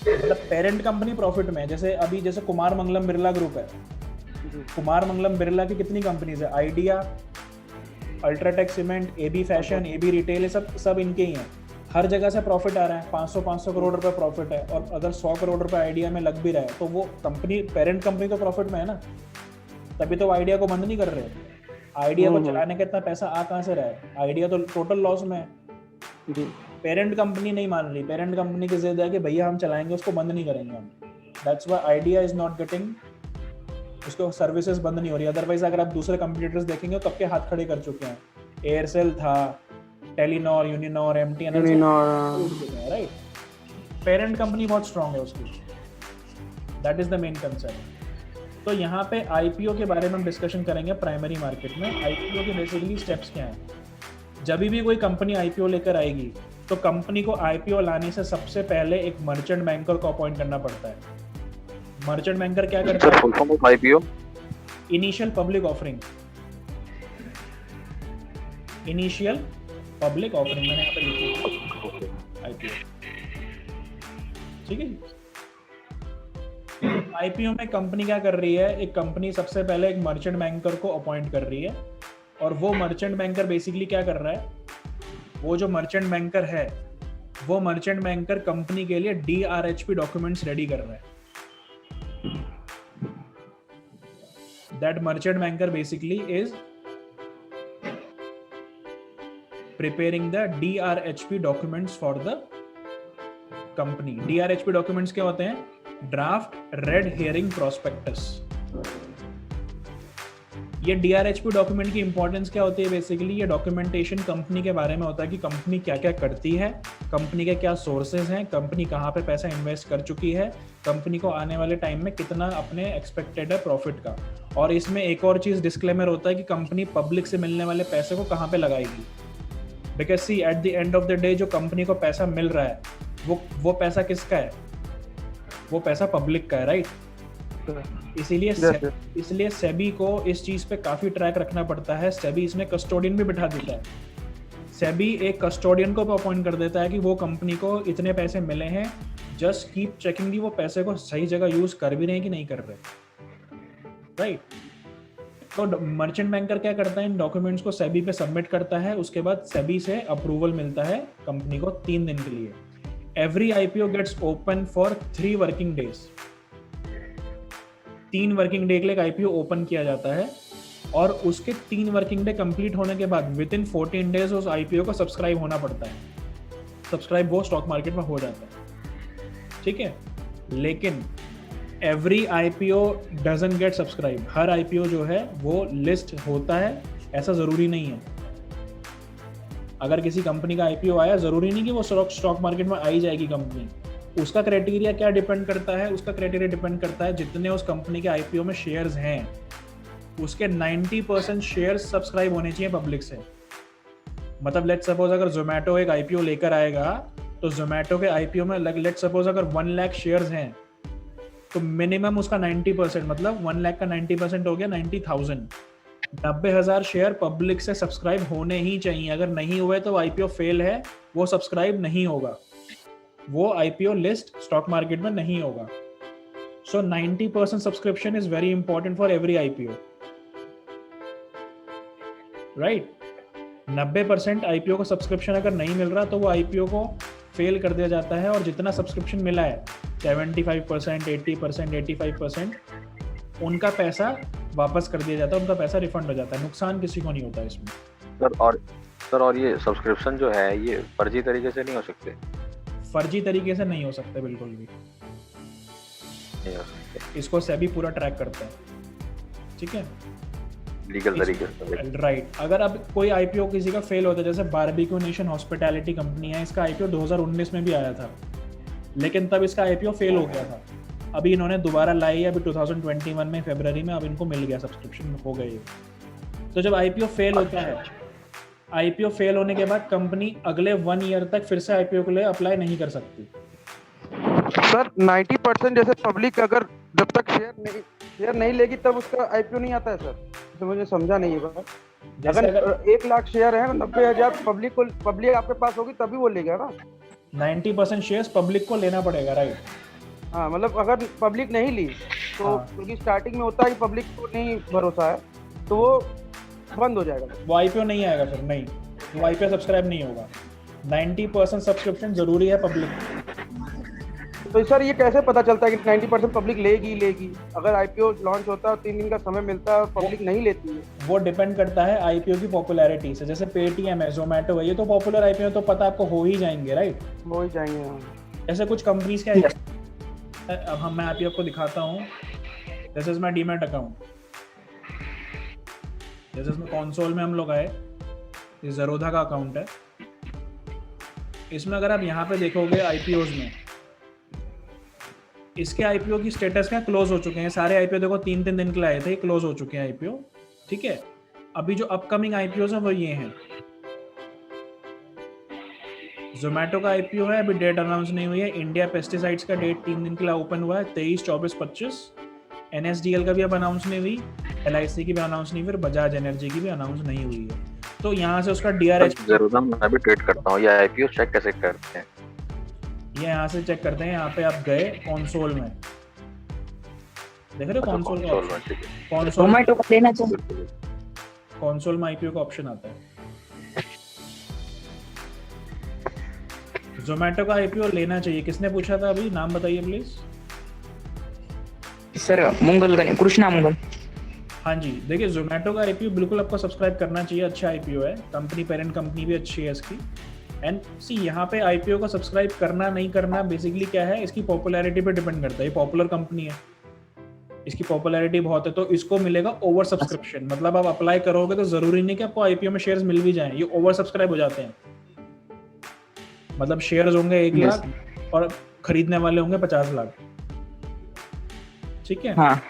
मतलब पेरेंट कंपनी प्रॉफिट में है। जैसे कुमार मंगलम बिरला ग्रुप है। कुमार मंगलम बिरला की कितनी कंपनीज है? Idea, UltraTech cement, AB fashion, AB retail, सब इनके ही हैं। हर जगह से प्रॉफिट आ रहा है, 500 करोड़ रुपए प्रॉफिट है। और अगर 100 करोड़ रुपए आइडिया में लग भी रहा है तो वो कंपनी, पेरेंट कंपनी तो प्रॉफिट में है ना। तभी तो आइडिया को बंद नहीं कर रहे। आइडिया को चलाने का इतना पैसा आ कहाँ से रहा है? आइडिया तो टोटल लॉस में है। पेरेंट कंपनी नहीं मान रही। पेरेंट कंपनी की जिद है कि भैया हम चलाएंगे, उसको बंद नहीं करेंगे हम। That's why idea is not getting, उसको सर्विसेज बंद नहीं हो रही। अदरवाइज अगर आप दूसरे कंपटीटर्स देखेंगे तो कब के हाथ खड़े कर चुके हैं। एयरसेल था, Telenor, Uninor, MTNL, right? Parent company बहुत स्ट्रांग है उसकी। That is the main concept. तो यहाँ पे आईपीओ के बारे में हम डिस्कशन करेंगे प्राइमरी मार्केट में। आईपीओ के बेसिकली स्टेप्स क्या हैं? जब भी कोई कंपनी आईपीओ लेकर आएगी तो कंपनी को आईपीओ लाने से सबसे पहले एक मर्चेंट बैंकर को अपॉइंट करना पड़ता है। मर्चेंट बैंकर क्या करता है? IPO initial public offering. Initial public offering मैंने यहाँ पे लिखी आईपीओ, ठीक है। आईपीओ में कंपनी क्या कर रही है? एक कंपनी सबसे पहले एक मर्चेंट बैंकर को अपॉइंट कर रही है। और वो मर्चेंट बैंकर बेसिकली क्या कर रहा है? वो जो मर्चेंट बैंकर है, वो मर्चेंट बैंकर कंपनी के लिए DRHP डॉक्यूमेंट्स रेडी कर रहा है। That merchant banker basically is preparing the DRHP documents for the company. DRHP documents क्या होते हैं? Draft red hearing prospectus. ये DRHP डॉक्यूमेंट की इंपॉर्टेंस क्या होती है? बेसिकली ये डॉक्यूमेंटेशन कंपनी के बारे में होता है कि कंपनी क्या क्या करती है, कंपनी के क्या सोर्सेज हैं, कंपनी कहाँ पे पैसा इन्वेस्ट कर चुकी है, कंपनी को आने वाले टाइम में कितना अपने एक्सपेक्टेड है प्रॉफिट का। और इसमें एक और चीज़ डिस्क्लेमर होता है कि कंपनी पब्लिक से मिलने वाले पैसे को कहाँ पे लगाएगी। Because see at the end of the day जो कंपनी को पैसा मिल रहा है वो पैसा किसका है? वो पैसा पब्लिक का है, राइट? इसलिए सेबी को इस चीज पे काफी ट्रैक रखना पड़ता है। सेबी इसमें कस्टोडियन भी बिठा देता है। सेबी एक कस्टोडियन को अपॉइंट कर देता है कि वो कंपनी को इतने पैसे मिले हैं, जस्ट कीप चेकिंग कि वो पैसे को सही जगह यूज कर भी रहे हैं कि नहीं कर रहे, राइट? तो मर्चेंट बैंकर क्या करता है? इन डॉक्यूमेंट्स को सेबी पे सबमिट करता है। उसके बाद सेबी से अप्रूवल मिलता है कंपनी को 3 दिन के लिए। Every IPO gets open for 3 working days. 3 working day के लिए आईपीओ ओपन किया जाता है और उसके 3 वर्किंग डे कंप्लीट होने के बाद विद इन 14 डेज उस आईपीओ को सब्सक्राइब होना पड़ता है। सब्सक्राइब वो स्टॉक मार्केट में हो जाता है, ठीक है। लेकिन every IPO doesn't get subscribe. Her IPO जो है वो लिस्ट होता है, ऐसा जरूरी नहीं है। अगर किसी कंपनी का आईपीओ आया, जरूरी नहीं कि वो स्टॉक मार्केट में आई जाएगी कंपनी। उसका क्राइटेरिया क्या डिपेंड करता है? उसका क्राइटेरिया डिपेंड करता है जितने उस कंपनी के आईपीओ में शेयर्स हैं, उसके 90% शेयर्स सब्सक्राइब होने चाहिए पब्लिक से। मतलब लेट्स सपोज अगर जोमेटो एक आईपीओ लेकर आएगा तो जोमेटो के आईपीओ में लेट्स सपोज अगर 1 लाख शेयर्स हैं तो मिनिमम उसका 90% मतलब 1 लाख का 90% हो गया 90,000। 90,000 शेयर पब्लिक से सब्सक्राइब होने ही चाहिए, अगर नहीं हुए तो आईपीओ फेल है, वो सब्सक्राइब नहीं होगा, वो आईपीओ लिस्ट स्टॉक मार्केट में नहीं होगा। सो 90% subscription is very important for every IPO, right. 90% IPO का सब्सक्रिप्शन अगर नहीं मिल रहा तो वो आईपीओ को फेल कर दिया जाता है, और जितना सब्सक्रिप्शन मिला है 75%, 80%, 85%, उनका पैसा वापस कर दिया जाता है, उनका पैसा रिफंड हो जाता है, नुकसान किसी को नहीं होता इसमें। सर और ये सब्सक्रिप्शन जो है ये फर्जी तरीके से नहीं हो सकते? फर्जी तरीके से नहीं हो सकते, बिल्कुल भी नहीं हो सकते, इसको सेबी पूरा ट्रैक करता है, ठीक है, लीगल तरीके से। राइट। अगर अब कोई आईपीओ किसी का फेल होता है, जैसे बारबेक्यू नेशन हॉस्पिटैलिटी कंपनी है, इसका आईपीओ 2019 में भी आया था, लेकिन तब इसका आईपीओ फेल हो गया था। अभी इन्होंने दोबारा लाई है, अभी 2021 में फरवरी में, अब इनको मिल गया, सब्सक्रिप्शन हो गई। तो जब आईपीओ फेल होता है, आईपीओ फेल होने के बाद कंपनी अगले 1 ईयर तक फिर से आईपीओ के लिए अप्लाई नहीं कर सकती। सर 90% जैसे पब्लिक अगर जब तक शेयर नहीं लेगी तब उसका आईपीओ नहीं आता है सर, तो मुझे समझा नहीं है बात। अगर 1 लाख शेयर है, 90,000 पब्लिक आपके पास होगी तभी वो लेगा ना। 90% शेयर्स पब्लिक को लेना पड़ेगा, राइट। हाँ, मतलब अगर पब्लिक नहीं ली तो हाँ। क्योंकि स्टार्टिंग में होता है कि पब्लिक को नहीं भरोसा है, तो वो बंद हो जाएगा, वो आईपीओ नहीं आएगा फिर, नहीं, वो आईपीओ सब्सक्राइब नहीं होगा। 90% सब्सक्रिप्शन जरूरी है पब्लिक। तो सर ये कैसे पता चलता है कि 90% पब्लिक लेगी? अगर आईपीओ लॉन्च होता है 3 दिन का समय मिलता है और पब्लिक नहीं लेती है, वो डिपेंड करता है आईपीओ की पॉपुलैरिटी से। जैसे पेटीएम है, जोमेटो है, ये तो पॉपुलर आईपीओ, तो पता आपको हो ही जाएंगे, राइट। हो ही जाएंगे। हाँ। ऐसे कुछ कंपनीज क्या है, अब मैं आपको दिखाता हूँ। जैसे इसमें डीमैट अकाउंट, जैसे इसमें कंसोल में हम लोग आए, ये ज़रोधा का अकाउंट है। इसमें अगर आप यहाँ पे देखोगे आईपीओज में, इसके आईपीओ की स्टेटस क्या, क्लोज हो चुके हैं सारे आईपीओ। देखो 3-3 दिन के लिए आए थे, क्लोज हो चुके हैं आईपीओ, ठीक है। अभी जो अपकमिंग आईपीओज हैं वो ये हैं। जोमेटो का आईपीओ है, अभी डेट अनाउंस नहीं हुई है। इंडिया पेस्टिसाइड्स का डेट 3 दिन के लिए ओपन हुआ है, 23, 24, 25। एनएसडीएल का भी अब अनाउंस नहीं हुई, एलआईसी की भी अनाउंस नहीं हुई, फिर बजाज एनर्जी की भी अनाउंस नहीं हुई है। तो यहाँ से उसका डीआरएच जरूर मैं भी ट्रेड करता हूँ, ये आईपीओ चेक कैसे करते हैं? ये यहाँ से चेक करते हैं। यहाँ पे आप गए कंसोल में, देख रहे हो कंसोल का ऑप्शन, कंसोल जोमेटो का लेना चाहिए। कंसोल में आईपीओ का ऑप्शन आता है। जोमेटो का आईपीओ लेना चाहिए, किसने पूछा था अभी, नाम बताइए प्लीज। सर मंगल गणे, कृष्णा मंगल। हाँ जी, देखिए जोमेटो का आईपीओ बिल्कुल आपको सब्सक्राइब करना चाहिए, अच्छा आईपीओ है, कंपनी पेरेंट कंपनी भी अच्छी है इसकी। एंड सी यहाँ पे आईपीओ को सब्सक्राइब करना नहीं करना बेसिकली क्या है, इसकी पॉपुलैरिटी पे डिपेंड करता है। ये पॉपुलर कंपनी है, इसकी पॉपुलैरिटी बहुत है, तो इसको मिलेगा ओवर सब्सक्रिप्शन। मतलब आप अप्लाई करोगे तो जरूरी नहीं कि आपको आईपीओ में शेयर्स मिल भी जाएं, ये ओवर सब्सक्राइब हो जाते हैं। मतलब शेयर्स होंगे 1 लाख और खरीदने वाले होंगे 50 लाख, ठीक है। हाँ।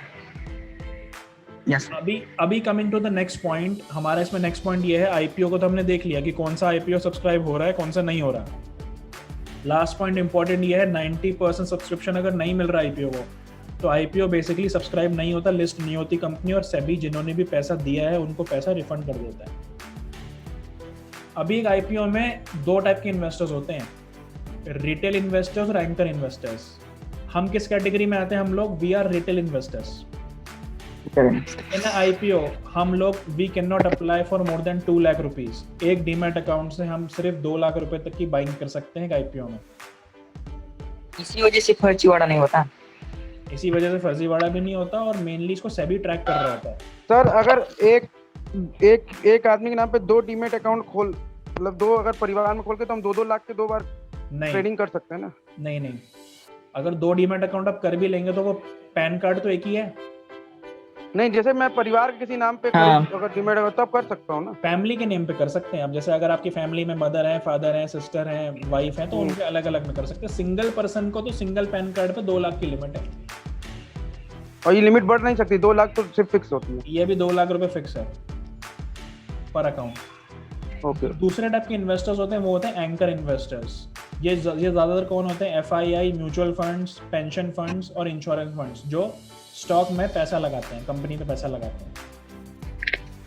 Yes. अभी coming to the next point, हमारा इसमें नेक्स्ट पॉइंट ये है, आईपीओ को तो हमने देख लिया कि कौन सा आईपीओ सब्सक्राइब हो रहा है, कौन सा नहीं हो रहा। लास्ट पॉइंट इंपॉर्टेंट ये है, 90% सब्सक्रिप्शन अगर नहीं मिल रहा आईपीओ को, तो आईपीओ बेसिकली सब्सक्राइब नहीं होता, लिस्ट नहीं होती कंपनी, और सेबी जिन्होंने भी पैसा दिया है उनको पैसा रिफंड कर देता है। अभी एक आईपीओ में 2 टाइप के इन्वेस्टर्स होते हैं, रिटेल इन्वेस्टर्स और एंकर इन्वेस्टर्स। हम किस कैटेगरी में आते हैं, हम लोग वी आर रिटेल इन्वेस्टर्स। इन आईपीओ हम लोग we can not apply for more than 2 lakh rupees. एक डीमैट अकाउंट से हम सिर्फ 2 लाख रुपए तक की बाइंग कर सकते हैं आईपीओ में। इसी वजह से फर्जीवाड़ा नहीं होता, इसी वजह से फर्जीवाड़ा भी नहीं होता, और मेनली इसको सेबी ट्रैक कर रहा होता है। सर अगर एक आदमी के नाम पे 2 डीमैट अकाउंट मतलब 2 अगर परिवार में खोल के, तो हम 2-2 लाख के 2 बार ट्रेडिंग कर सकते हैं ना? नहीं, अगर 2 डीमैट अकाउंट आप कर भी लेंगे तो वो पैन कार्ड तो एक ही है। नहीं, जैसे मैं परिवार के किसी नाम पे हाँ। अगर डीमैट अकाउंट तब कर सकता हूँ ना? फैमिली के नेम पे कर सकते हैं आप। जैसे अगर आपकी फैमिली में मदर है, फादर है, सिस्टर है, वाइफ है, तो उनके अलग अलग में कर सकते हैं। सिंगल पर्सन को तो सिंगल पैन कार्ड पे 2 लाख की लिमिट है, और ये लिमिट बढ़ नहीं सकती? 2 लाख तो सिर्फ फिक्स होती है? ये भी 2 लाख रुपए फिक्स है पर अकाउंट। ओके। दूसरे टाइप के इन्वेस्टर्स होते हैं, वो होते हैं एंकर इन्वेस्टर्स। ये ज़्यादातर कौन होते हैं? FII, mutual funds, pension funds और इंश्योरेंस फंड्स जो स्टॉक में पैसा लगाते हैं, कंपनी में पैसा लगाते हैं।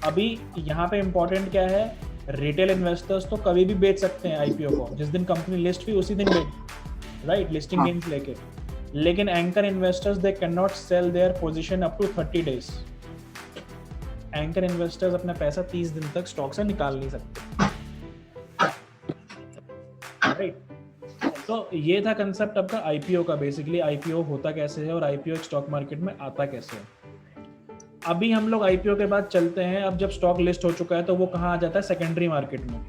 अभी यहाँ पे इम्पोर्टेंट क्या है, रिटेल इन्वेस्टर्स तो कभी भी बेच सकते हैं IPO को, जिस दिन कंपनी लिस्ट हुई उसी दिन बेच, राइट, लिस्टिंग गेन्स लेके। लेकिन anchor investors they can not sell their position up to 30 days. Anchor investors अपना पैसा 30 दिन तक स्टॉक से निकाल नहीं सकते, राइट। तो ये था कंसेप्ट आपका IPO का। बेसिकली IPO होता कैसे है और IPO एक स्टॉक मार्केट में आता कैसे है। अभी हम लोग IPO के बाद चलते हैं, अब जब स्टॉक लिस्ट हो चुका है तो वो कहाँ आ जाता है? सेकेंडरी मार्केट में।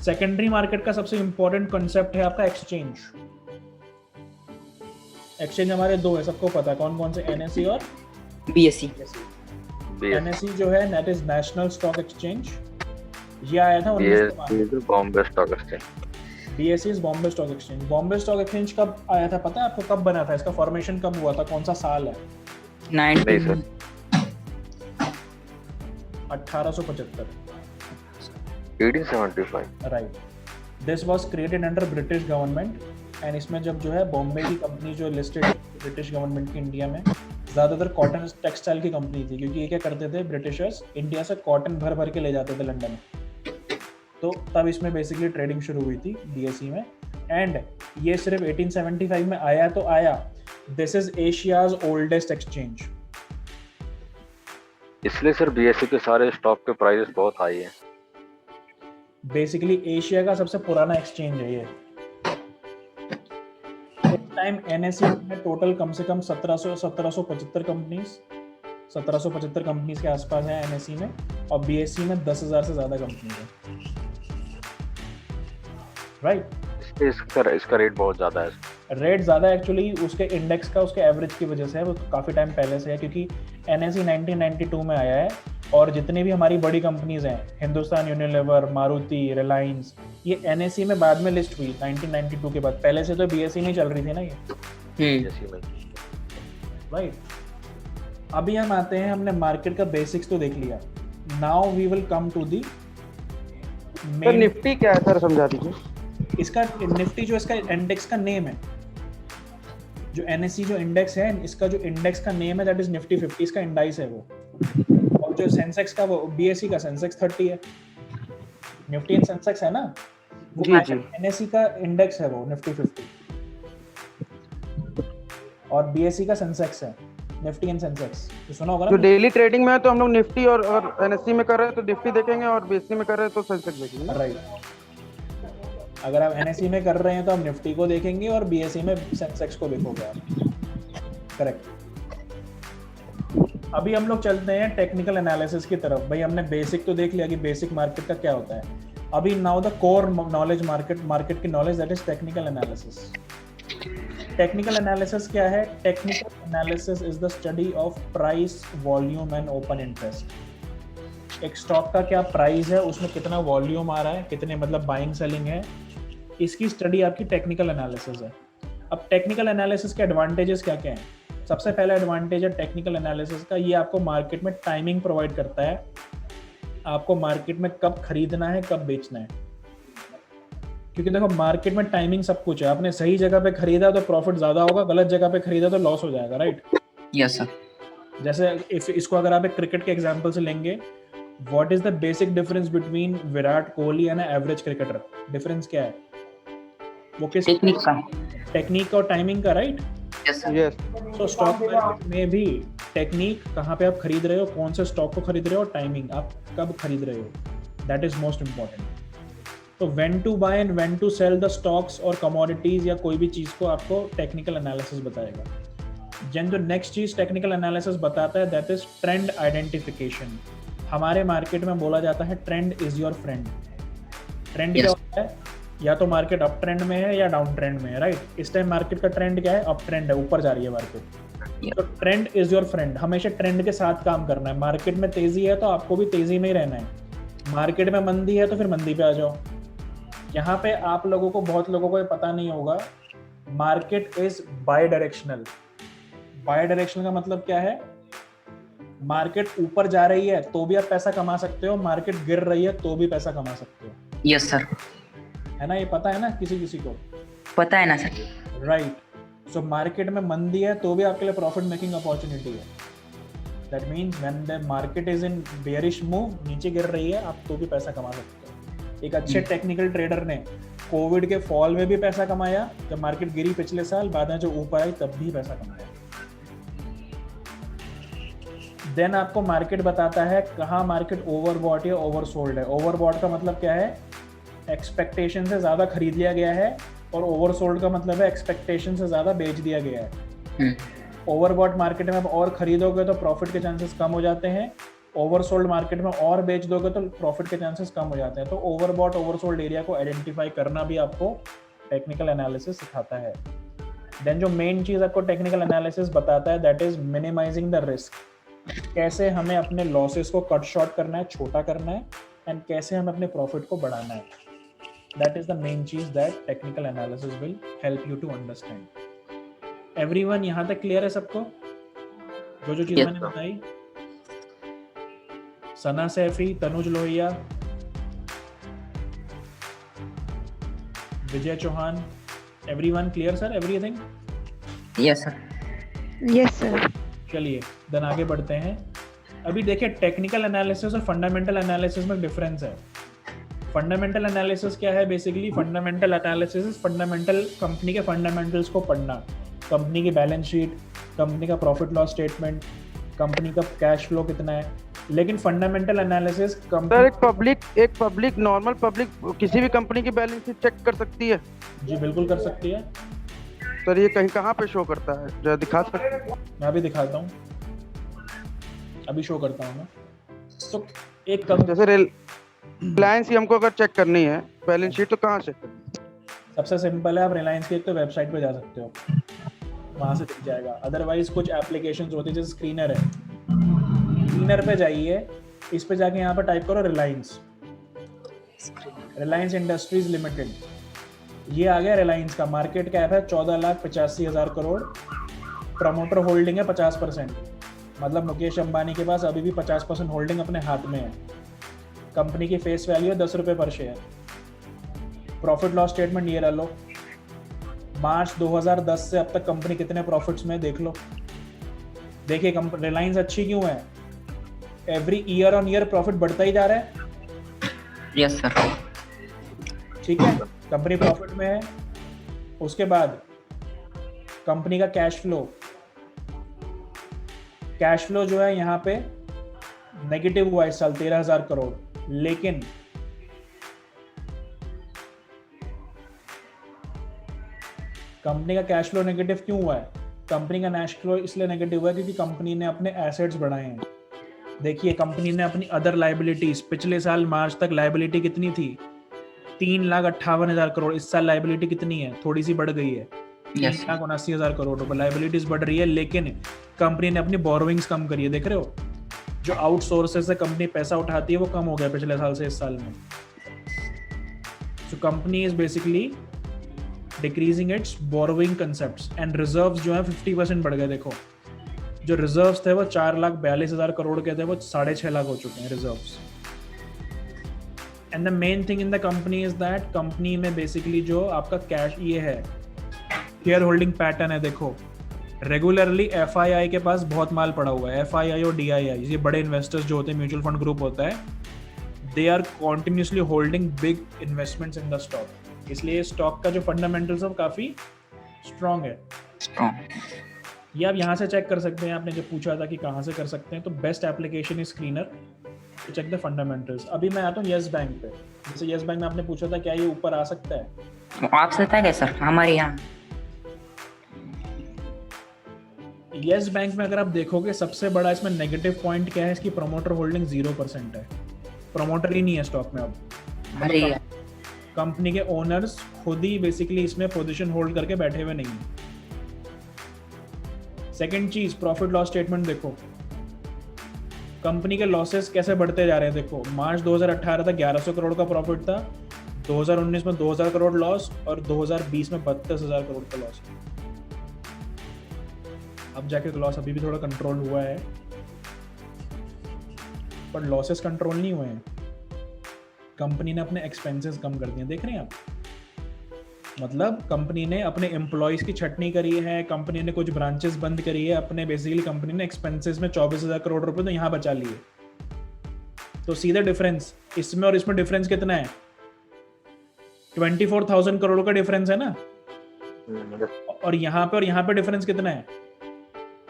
सेकेंडरी मार्केट का सबसे इंपॉर्टेंट कंसेप्ट है आपका एक्सचेंज। एक्सचेंज हमारे दो है, सबको पता है कौन कौन से, NSE और BSE। NSE जो है that is national stock exchange, ये आया था 1992। ये Bombay stock exchange. BSE is Bombay stock exchange. Bombay stock exchange कब आया था पता है आपको? कब बना था? इसका फॉर्मेशन कब हुआ था? कौन सा साल है? 1875। 1875। Right. This was created under British government and इसमें जब जो है बॉम्बे की कंपनी जो लिस्टेड ब्रिटिश गवर्नमेंट की इंडिया में, ज़्यादातर कॉटन टेक्सटाइल की कंपनी थी, क्योंकि ये क्या करते थे ब्रिटिशर्स, इंडिया से कॉटन भर भर के ले जाते थे लंदन। तो तब इसमें बेसिकली ट्रेडिंग शुरू हुई थी BSE में। एंड ये सिर्फ 1875 में आया तो आया। This is Asia's oldest exchange. इसलिए सर BSE के सारे स्टॉक के प्राइसेस बहुत हाई हैं। बेसिकली एशिया का सबसे पुराना एक्सचेंज है ये। इस टाइम NSE में टोटल कम से कम 1775 कंपनीज के आसपास है NSE में, और BSE में 10,000 से ज़्यादा कंपनीज है, राइट। इसका रेट बहुत ज़्यादा है। रेट ज़्यादा एक्चुअली उसके इंडेक्स का, उसके एवरेज की वजह से है, वो काफ़ी टाइम पहले से है, क्योंकि NSE 1992 में आया है। और जितनी भी हमारी बड़ी कंपनीज हैं, हिंदुस्तान यूनिलीवर, मारुति, रिलायंस, ये NSE में बाद में लिस्ट हुई 1992 के बाद। पहले से तो BSE नहीं चल रही थी ना ये, BSE में, राइट। अभी हम आते हैं, हमने मार्केट का बेसिक्स तो देख लिया। Now we will come to the sir Nifty क्या है सर, समझा दीजिए। इसका निफ्टी जो इसका इंडेक्स का नेम है, जो NSE जो इंडेक्स है, इसका जो इंडेक्स का नेम है दैट इज निफ्टी 50, इसका इंडाइस है वो। और जो सेंसेक्स का, वो BSE का सेंसेक्स 30 है। निफ्टी एंड सेंसेक्स है ना, वो जी। NSE का इंडेक्स है वो निफ्टी 50, और BSE का सेंसेक्स है, निफ्टी एंड सेंसेक्स। तो सुना होगा ना। जो डेली ट्रेडिंग में है तो हम लोग निफ्टी और NSE में कर रहे हैं तो निफ्टी देखेंगे, और BSE में कर रहे हैं तो सेंसेक्स देखेंगे, राइट। अगर आप NSE में कर रहे हैं तो आप निफ्टी को देखेंगे, और BSE में सेंसेक्स को देखोगे आप, करेक्ट। अभी हम लोग चलते हैं टेक्निकल एनालिसिस की तरफ। भाई हमने बेसिक तो देख लिया कि बेसिक मार्केट का क्या होता है। अभी now the core knowledge, market की knowledge, that is technical analysis. Technical analysis क्या है? Technical analysis is the study of price, volume and open interest. एक स्टॉक का क्या प्राइस है, उसमें कितना वॉल्यूम आ रहा है, कितने मतलब बाइंग सेलिंग है, इसकी स्टडी आपकी टेक्निकल एनालिसिस है। अब टेक्निकल एनालिसिस के एडवांटेजेस क्या क्या हैं? सबसे पहला एडवांटेज है टेक्निकल एनालिसिस का, ये आपको मार्केट में टाइमिंग प्रोवाइड करता है। आपको मार्केट में कब खरीदना है, कब बेचना है। क्योंकि देखो मार्केट में टाइमिंग सब कुछ है। आपने सही जगह पे खरीदा तो प्रॉफिट ज्यादा होगा, गलत जगह पे खरीदा तो लॉस हो जाएगा, राइट? Yes sir. जैसे इसको अगर आप एक क्रिकेट के एग्जांपल से लेंगे, what is the basic difference between Virat Kohli and average cricketer? Difference क्या है? वो किस टेक्निक और टाइमिंग का, राइट? Yes sir. यस। तो स्टॉक मार्केट में भी टेक्निक, कहाँ पे आप खरीद रहे हो, कौन से स्टॉक को खरीद रहे हो, टाइमिंग, आप कब खरीद रहे हो, दैट इज मोस्ट इंपॉर्टेंट। तो when to buy and when to sell the stocks और कमोडिटीज या कोई भी चीज़ को आपको टेक्निकल एनालिसिस बताएगा। जन जो नेक्स्ट चीज़ टेक्निकल एनालिसिस बताता है दैट इज ट्रेंड आइडेंटिफिकेशन। हमारे मार्केट में बोला जाता है trend is your friend. Trend क्या होता है? या तो मार्केट अप ट्रेंड में है या डाउन ट्रेंड में है, राइट? इस टाइम मार्केट का ट्रेंड क्या है? अप ट्रेंड है, ऊपर जा रही है मार्केट। तो ट्रेंड इज योर फ्रेंड। हमेशा ट्रेंड के साथ काम करना है। मार्केट में तेजी है तो आपको भी तेजी में ही रहना है। मार्केट में मंदी है तो फिर मंदी पे आ जाओ। यहाँ पे आप लोगों को, बहुत लोगों को ये पता नहीं होगा, market is bidirectional. Bidirectional का मतलब क्या है? मार्केट ऊपर जा रही है तो भी आप पैसा कमा सकते हो, मार्केट गिर रही है तो भी पैसा कमा सकते हो। Yes sir. है ना? ये पता है ना किसी किसी को? पता है ना सर। राइट। सो मार्केट में मंदी है तो भी आपके लिए प्रॉफिट मेकिंग अपॉर्चुनिटी है। That means when the market is in bearish move, नीचे गिर रही है, आप तो भी पैसा कमा सकते हो। एक अच्छे टेक्निकल ट्रेडर ने कोविड के फॉल में भी पैसा कमाया, जब मार्केट गिरी पिछले साल, बाद में जो ऊपर आई तब भी पैसा कमाया। देन आपको मार्केट बताता है कहाँ मार्केट ओवरबॉट या ओवरसोल्ड है। ओवरबॉट का मतलब क्या है? एक्सपेक्टेशन से ज़्यादा खरीद लिया गया है, और ओवरसोल्ड का मतलब है एक्सपेक्टेशन से ज़्यादा बेच दिया गया है। ओवरबॉट मार्केट में आप और खरीदोगे तो प्रॉफिट के चांसेस कम हो जाते हैं, ओवरसोल्ड मार्केट में और बेच दोगे तो प्रॉफिट के चांसेस कम हो जाते हैं। तो ओवरबॉट ओवरसोल्ड एरिया को आइडेंटिफाई करना भी आपको टेक्निकल एनालिसिस सिखाता है। देन जो मेन चीज़ आपको टेक्निकल एनालिसिस बताता है that is minimizing the risk. कैसे हमें अपने लॉसेस को कट शॉर्ट करना है, छोटा करना है, एंड कैसे हमें अपने प्रॉफिट को बढ़ाना है। दैट इज द मेन चीज that technical analysis will help you to understand. Everyone यहाँ तक क्लियर है सबको? जो चीज मैंने बताई, Sana Saifi, Tanuj Lohia, Vijay Chauhan, everyone clear sir? Everything? Yes sir. Yes sir. चलिए देन आगे बढ़ते हैं। अभी देखिए टेक्निकल एनालिसिस और फंडामेंटल एनालिसिस में डिफरेंस है। फंडामेंटल एनालिसिस क्या है? Basically fundamental analysis fundamental company के फंडामेंटल्स को पढ़ना, कंपनी की बैलेंस शीट, कंपनी का प्रॉफिट लॉस स्टेटमेंट, कंपनी का कैश फ्लो कितना है। लेकिन फंडामेंटल एनालिसिस सर एक पब्लिक नॉर्मल पब्लिक किसी भी कंपनी की बैलेंस शीट चेक कर सकती है? जी बिल्कुल कर सकती है सर। ये कहीं कहाँ पे शो करता है, जरा दिखा सकते हैं? मैं अभी दिखाता हूँ, अभी शो करता हूँ मैं। तो एक जैसे रिलायंस की हमको अगर चेक करनी है बैलेंस शीट, तो कहाँ से? सबसे सिंपल है, आप रिलायंस की एक तो वेबसाइट पे जा सकते हो, वहाँ से दिख जाएगा। अदरवाइज कुछ एप्लीकेशंस होती है, जैसे स्क्रीनर है, स्क्रीनर पे जाइए, इस पे जाके यहाँ पर टाइप करो रिलायंस, रिलायंस इंडस्ट्रीज लिमिटेड। ये आ गया रिलायंस का। मार्केट कैप है 14,85,000 करोड़, प्रमोटर होल्डिंग है 50%, मतलब मुकेश अंबानी के पास अभी भी 50% होल्डिंग अपने हाथ में है। कंपनी की फेस वैल्यू है 10 रुपये पर शेयर। प्रॉफिट लॉस स्टेटमेंट ये रह लो, मार्च 2010 से अब तक कंपनी कितने प्रॉफिट्स में देख लो। देखिए रिलायंस अच्छी क्यों है? Every year on year profit बढ़ता ही जा रहा है। Yes sir. ठीक है, कंपनी प्रॉफिट में है। उसके बाद कंपनी का कैश फ्लो जो है यहाँ पे नेगेटिव हुआ इस साल 13,000 करोड़। लेकिन कंपनी का कैश फ्लो नेगेटिव क्यों हुआ है? कंपनी का कैश फ्लो इसलिए नेगेटिव हुआ है क्योंकि कंपनी ने अपने एसेट्स बढ़ाए हैं। देखिए कंपनी ने अपनी अदर लायबिलिटीज, पिछले साल मार्च तक लायबिलिटी कितनी थी? 3,58,000 करोड़। इस साल लायबिलिटी कितनी है? थोड़ी सी बढ़ गई है, 3,79,000 करोड़ रुपए लायबिलिटीज बढ़ रही है। लेकिन कंपनी ने अपनी बोरोइंग्स कम करी है, देख रहे हो? जो आउटसोर्सेस से कंपनी पैसा उठाती है वो कम हो गया पिछले साल से इस साल में। So company is basically decreasing it's borrowing concepts, and reserves जो है 50% बढ़ गए। देखो जो रिजर्व्स थे वो 4,42,000 करोड़ के थे, वो 6.5 लाख हो चुके हैं reserves. And the main thing in the company is that company में बेसिकली जो आपका कैश ये है, शेयर होल्डिंग पैटर्न है। देखो रेगुलरली FII के पास बहुत माल पड़ा हुआ है। FII और DII, ये बड़े इन्वेस्टर्स जो होते हैं, म्यूचुअल फंड ग्रुप होता है, they are continuously holding big investments in the stock. इसलिए स्टॉक का जो फंडामेंटल्स है वो काफ़ी स्ट्रॉन्ग है। ये आप यहाँ से चेक कर सकते हैं। आपने जब पूछा था कि कहाँ से कर सकते हैं, तो best application is screener to check the fundamentals. अभी मैं आता हूँ येस बैंक पे। जैसे येस बैंक में आपने पूछा था क्या ये ऊपर आ सकता है? आप सकता है क्या सर हमारे यहाँ? येस बैंक में अगर आप देखोगे सबसे बड़ा इसमें नेगेटिव पॉइंट क्या है, इसकी प्रमोटर होल्डिंग 0% है। प्रमोटर ही नहीं है स्टॉक में अब। अरे कंपनी के ओनर्स खुद ही बेसिकली इसमें पोजीशन होल्ड करके बैठे हुए नहीं है। सेकंड चीज, प्रॉफिट लॉस स्टेटमेंट देखो, कंपनी के लॉसेस कैसे बढ़ते जा रहे हैं। देखो मार्च 2018 तक 1100 करोड़ का प्रॉफिट था, 2019 में 2,000 करोड़ लॉस, और 2020 में 32,000 करोड़ का लॉस। अब जाके लॉस अभी भी थोड़ा कंट्रोल हुआ है, पर लॉसेस कंट्रोल नहीं हुए हैं। कंपनी ने अपने एक्सपेंसेस कम कर दिए, देख रहे हैं आप। मतलब कंपनी ने अपने एम्प्लॉयज़ की छटनी करी है, कंपनी ने कुछ ब्रांचेस बंद करी है, अपने बेसिकली कंपनी ने एक्सपेंसेस में 24,000 करोड़ रुपए तो यहाँ बचा लिए। तो सीधा डिफरेंस इसमें और इसमें डिफरेंस कितना है? 24,000 करोड़ का डिफरेंस है ना। और यहाँ पे डिफरेंस कितना है?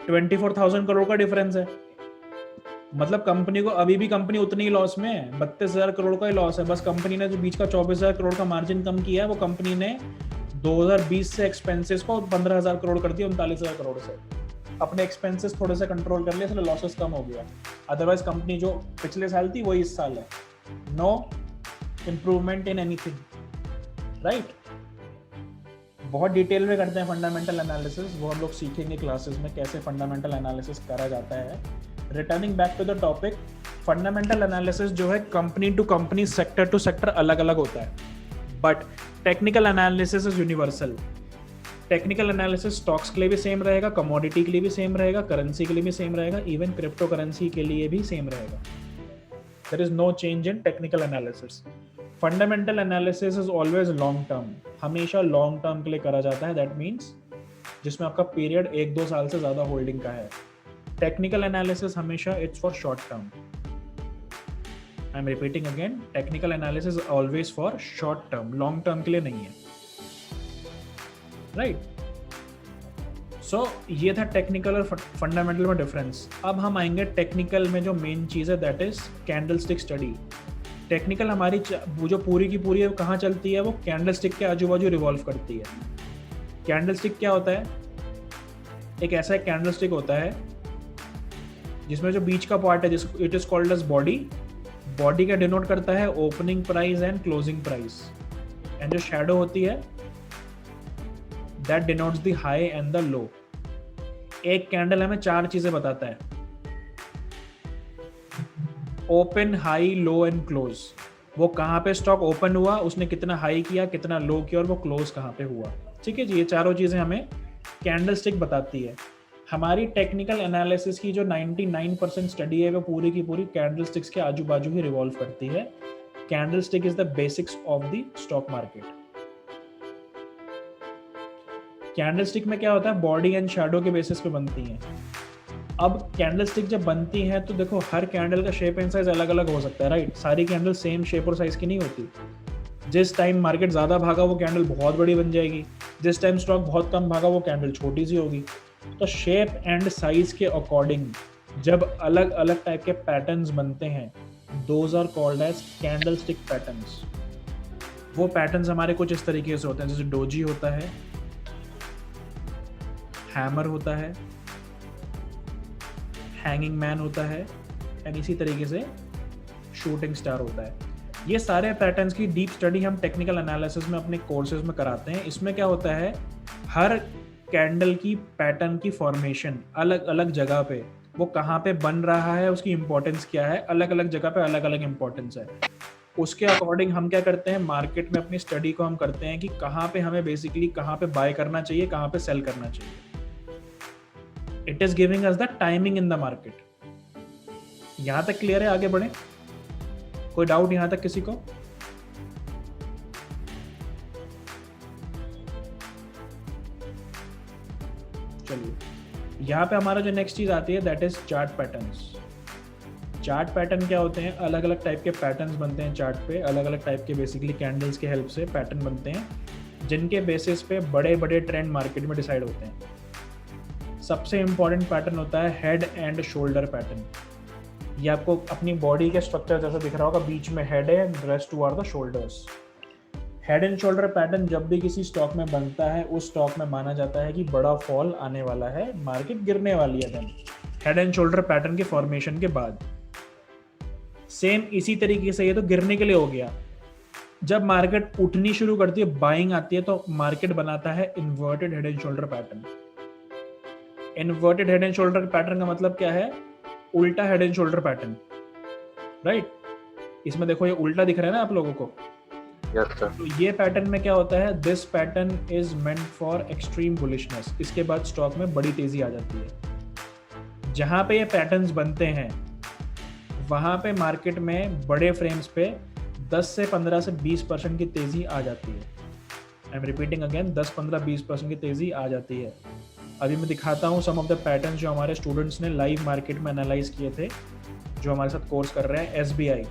24,000 करोड़ का डिफरेंस है। मतलब कंपनी को अभी भी कंपनी उतनी ही लॉस में है, 32,000 करोड़ का ही लॉस है। बस कंपनी ने जो बीच का 24,000 करोड़ का मार्जिन कम किया है, वो कंपनी ने 2020 से एक्सपेंसेस को 15,000 करोड़ कर दिया 39,000 करोड़ से। अपने एक्सपेंसेस थोड़े से कंट्रोल कर लिए, इसलिए लॉसेस कम हो गया। अदरवाइज कंपनी जो पिछले साल थी वही इस साल है। No improvement in anything, right. बहुत डिटेल में करते हैं फंडामेंटल एनालिसिस, वो हम लोग सीखेंगे क्लासेस में कैसे फंडामेंटल एनालिसिस करा जाता है। Returning back to the topic, fundamental analysis जो है company to company, sector to sector अलग अलग होता है, but technical analysis is universal. Technical analysis stocks के लिए भी सेम रहेगा, कमोडिटी के लिए भी सेम रहेगा, करेंसी के लिए भी सेम रहेगा, इवन क्रिप्टो करेंसी के लिए भी सेम रहेगा। There is no change in technical analysis. Fundamental analysis is always long term, हमेशा लॉन्ग टर्म के लिए करा जाता है। दैट मीन्स जिसमें आपका पीरियड 1-2 साल से ज़्यादा होल्डिंग का है। टेक्निकल एनालिसिस हमेशा it's for short term. I am repeating again, technical analysis always for short term, long term के लिए नहीं है, राइट। सो ये था टेक्निकल और फंडामेंटल में डिफरेंस। अब हम आएंगे टेक्निकल में जो मेन चीज़ है, that is candlestick study. Technical हमारी जो पूरी की पूरी है कहाँ चलती है? वो कैंडलस्टिक के आजू बाजू रिवॉल्व करती है। कैंडलस्टिक क्या होता है? एक ऐसा एक कैंडलस्टिक होता है जिसमें जो बीच का पार्ट है, जिसको it is called as body. Body का डिनोट करता है opening price and closing price, and जो शैडो होती है that denotes the high and the low. एक कैंडल हमें 4 चीजें बताता है, open, high, low and close. वो कहाँ पे स्टॉक ओपन हुआ, उसने कितना हाई किया, कितना लो किया, और वो क्लोज कहाँ पे हुआ। ठीक है जी, ये चारों चीजें हमें कैंडलस्टिक बताती है। हमारी टेक्निकल एनालिसिस की जो 99% स्टडी है वो पूरी की पूरी कैंडलस्टिक्स के आजू बाजू ही रिवॉल्व करती है। Candlestick is the basics of the stock market. Candlestick में क्या होता है? बॉडी एंड शैडो के बेसिस पे बनती हैं। अब कैंडलस्टिक जब बनती है तो देखो, हर कैंडल का शेप एंड साइज अलग अलग हो सकता है, राइट। सारी कैंडल सेम शेप और साइज की नहीं होती। जिस टाइम मार्केट ज़्यादा भागा वो कैंडल बहुत बड़ी बन जाएगी, जिस टाइम स्टॉक बहुत कम भागा वो कैंडल छोटी सी होगी। तो शेप एंड साइज के अकॉर्डिंग जब अलग अलग टाइप के पैटर्न्स बनते हैं, those are called as candlestick patterns. वो पैटर्न्स हमारे कुछ इस तरीके से होते हैं, जैसे डोजी होता है, हैमर होता है, हैंगिंग मैन होता है, एंड इसी तरीके से शूटिंग स्टार होता है। ये सारे पैटर्न्स की डीप स्टडी हम टेक्निकल एनालिसिस में अपने कोर्सेज में कराते हैं। इसमें क्या होता है, हर कैंडल की पैटर्न की फॉर्मेशन अलग अलग जगह पे, वो कहाँ पे बन रहा है, उसकी इंपॉर्टेंस क्या है, अलग अलग जगह पे अलग अलग इंपॉर्टेंस है। उसके अकॉर्डिंग हम क्या करते हैं, मार्केट में अपनी स्टडी को हम करते हैं कि कहाँ पे हमें बेसिकली कहाँ पे बाय करना चाहिए, कहाँ पे सेल करना चाहिए। It is giving us the timing in the market. यहां तक क्लियर है? आगे बढ़े, कोई डाउट यहां तक किसी को? चलिए, यहां पे हमारा जो नेक्स्ट चीज आती है that is chart patterns. Chart pattern क्या होते हैं? अलग अलग टाइप के पैटर्न्स बनते हैं चार्ट पे, अलग अलग टाइप के बेसिकली कैंडल्स के हेल्प से पैटर्न बनते हैं, जिनके बेसिस पे बड़े बड़े ट्रेंड मार्केट में डिसाइड होते हैं। सबसे इंपॉर्टेंट पैटर्न होता है हेड एंड शोल्डर पैटर्न। ये आपको अपनी बॉडी के स्ट्रक्चर जैसा दिख रहा होगा, बीच में हेड है, rest two are the shoulders. Head and shoulder pattern जब भी किसी स्टॉक में बनता है, उस स्टॉक में माना जाता है कि बड़ा फॉल आने वाला है, मार्केट गिरने वाली है। Then head and shoulder pattern के फॉर्मेशन के बाद सेम इसी तरीके से ये तो गिरने के लिए हो गया। जब मार्केट उठनी शुरू करती है, बाइंग आती है, तो मार्केट बनाता है inverted head and shoulder pattern. Inverted head and shoulder pattern का मतलब क्या है? उल्टा head and shoulder pattern, right. इसमें देखो ये उल्टा दिख रहा है ना आप लोगों को। Yes sir. तो ये पैटर्न में क्या होता है, this pattern is meant for extreme bullishness. इसके बाद स्टॉक में बड़ी तेजी आ जाती है। जहां पे ये पैटर्न्स बनते हैं वहां पे मार्केट में बड़े फ्रेम्स पे 10 से 15 से 20% की तेजी आ जाती है। आई एम रिपीटिंग अगेन, 10, 15, 20% की तेज़ी आ जाती है। अभी मैं दिखाता हूँ सम ऑफ द पैटर्न जो हमारे स्टूडेंट्स ने लाइव मार्केट में एनालाइज किए थे, जो हमारे साथ कोर्स कर रहे हैं। SBI,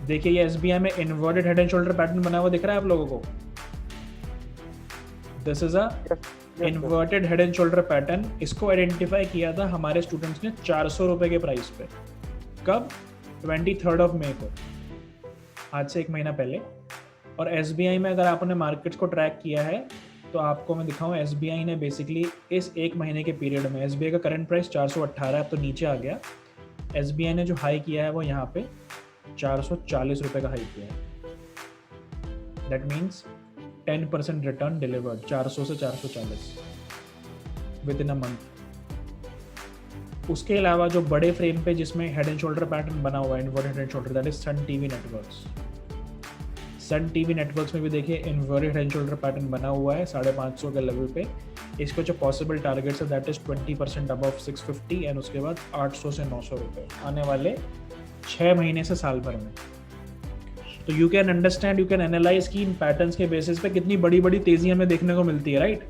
देखिए ये SBI में inverted head and shoulder pattern बना हुआ दिख रहा है आप लोगों को। This is a inverted head and shoulder pattern. इसको आइडेंटिफाई किया था हमारे स्टूडेंट्स ने 400 रुपए के प्राइस पे। कब? 23 मई को, आज से 1 महीना पहले। और SBI में अगर आपने मार्केट्स को ट्रैक किया है तो आपको मैं दिखाऊं, SBI ने बेसिकली इस 1 महीने के पीरियड में, SBI का करंट प्राइस 418 अब तो नीचे आ गया। SBI ने जो हाई किया है वो यहाँ पे 440 रुपए का हाई किया है। दैट मीन्स 10% रिटर्न डिलीवर्ड, 400 से 440 विद इन अ मंथ। उसके अलावा जो बड़े फ्रेम पे जिसमें हेड एंड शोल्डर पैटर्न बना हुआ है, inverted head and shoulder, that is Sun TV networks. Sun TV networks में भी देखिए inverted head and shoulder pattern बना हुआ है 550 के लेवल पे। इसको जो पॉसिबल टारगेट्स है दैट इज 20% अबव 650 एंड उसके बाद 800 से 900 रुपये आने वाले 6 महीने से साल भर में। तो you can understand, you can analyse की इन पैटर्न्स के बेसिस पे कितनी बड़ी बड़ी तेजी हमें देखने को मिलती है, राइट।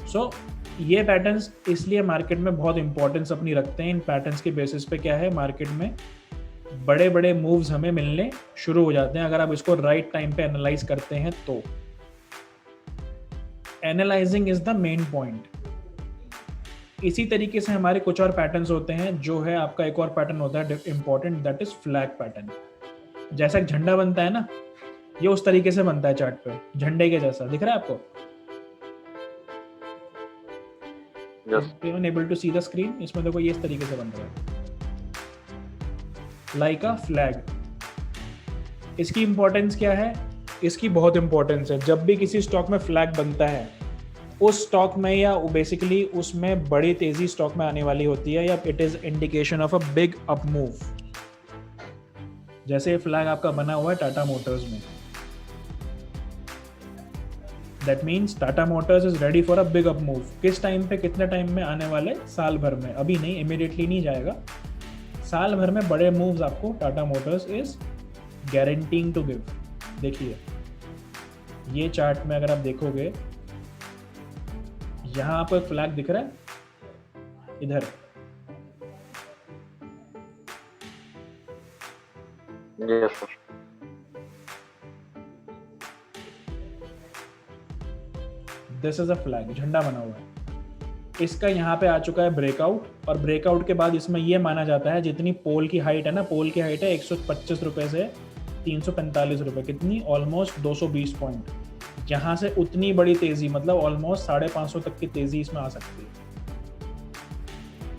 सो ये पैटर्न्स इसलिए मार्केट में बहुत इंपॉर्टेंस अपनी रखते हैं। इन पैटर्न्स के बेसिस पे क्या है, मार्केट में बड़े बड़े मूव्स हमें मिलने शुरू हो जाते हैं अगर आप इसको राइट टाइम पे एनालाइज करते हैं तो। Analysing is the main point. इसी तरीके से हमारे कुछ और पैटर्न्स होते हैं। जो है आपका एक और पैटर्न होता है important, that is flag pattern. जैसा एक झंडा बनता है ना, ये उस तरीके से बनता है चार्ट पे, झंडे के जैसा दिख रहा है आपको। Able to see the screen. इसमें देखो ये इस तरीके से बन रहा है, लाइक अ फ्लैग। इसकी इंपॉर्टेंस क्या है? इसकी बहुत इंपॉर्टेंस है। जब भी किसी स्टॉक में फ्लैग बनता है, उस स्टॉक में या बेसिकली उसमें बड़ी तेजी स्टॉक में आने वाली होती है, या it is indication of a big up move. जैसे फ्लैग आपका बना हुआ है टाटा मोटर्स में, that means Tata Motors is ready for a big up move. किस टाइम पे, कितने टाइम में आने वाले? साल भर में। अभी नहीं, इमीडिएटली नहीं जाएगा, साल भर में बड़े मूव्स आपको Tata Motors is guaranteeing to give. देखिए ये चार्ट में अगर आप देखोगे, यहां आपको एक फ्लैग दिख रहा है इधर, yes sir. This is a flag, झंडा बना हुआ है। इसका यहाँ पे आ चुका है ब्रेकआउट, और ब्रेकआउट के बाद इसमें ये माना जाता है जितनी पोल की हाइट है ना, पोल की हाइट है 125 रुपये से 345 रुपये, कितनी? Almost 220 point. यहाँ से उतनी बड़ी तेजी, मतलब ऑलमोस्ट 550 तक की तेजी इसमें आ सकती है।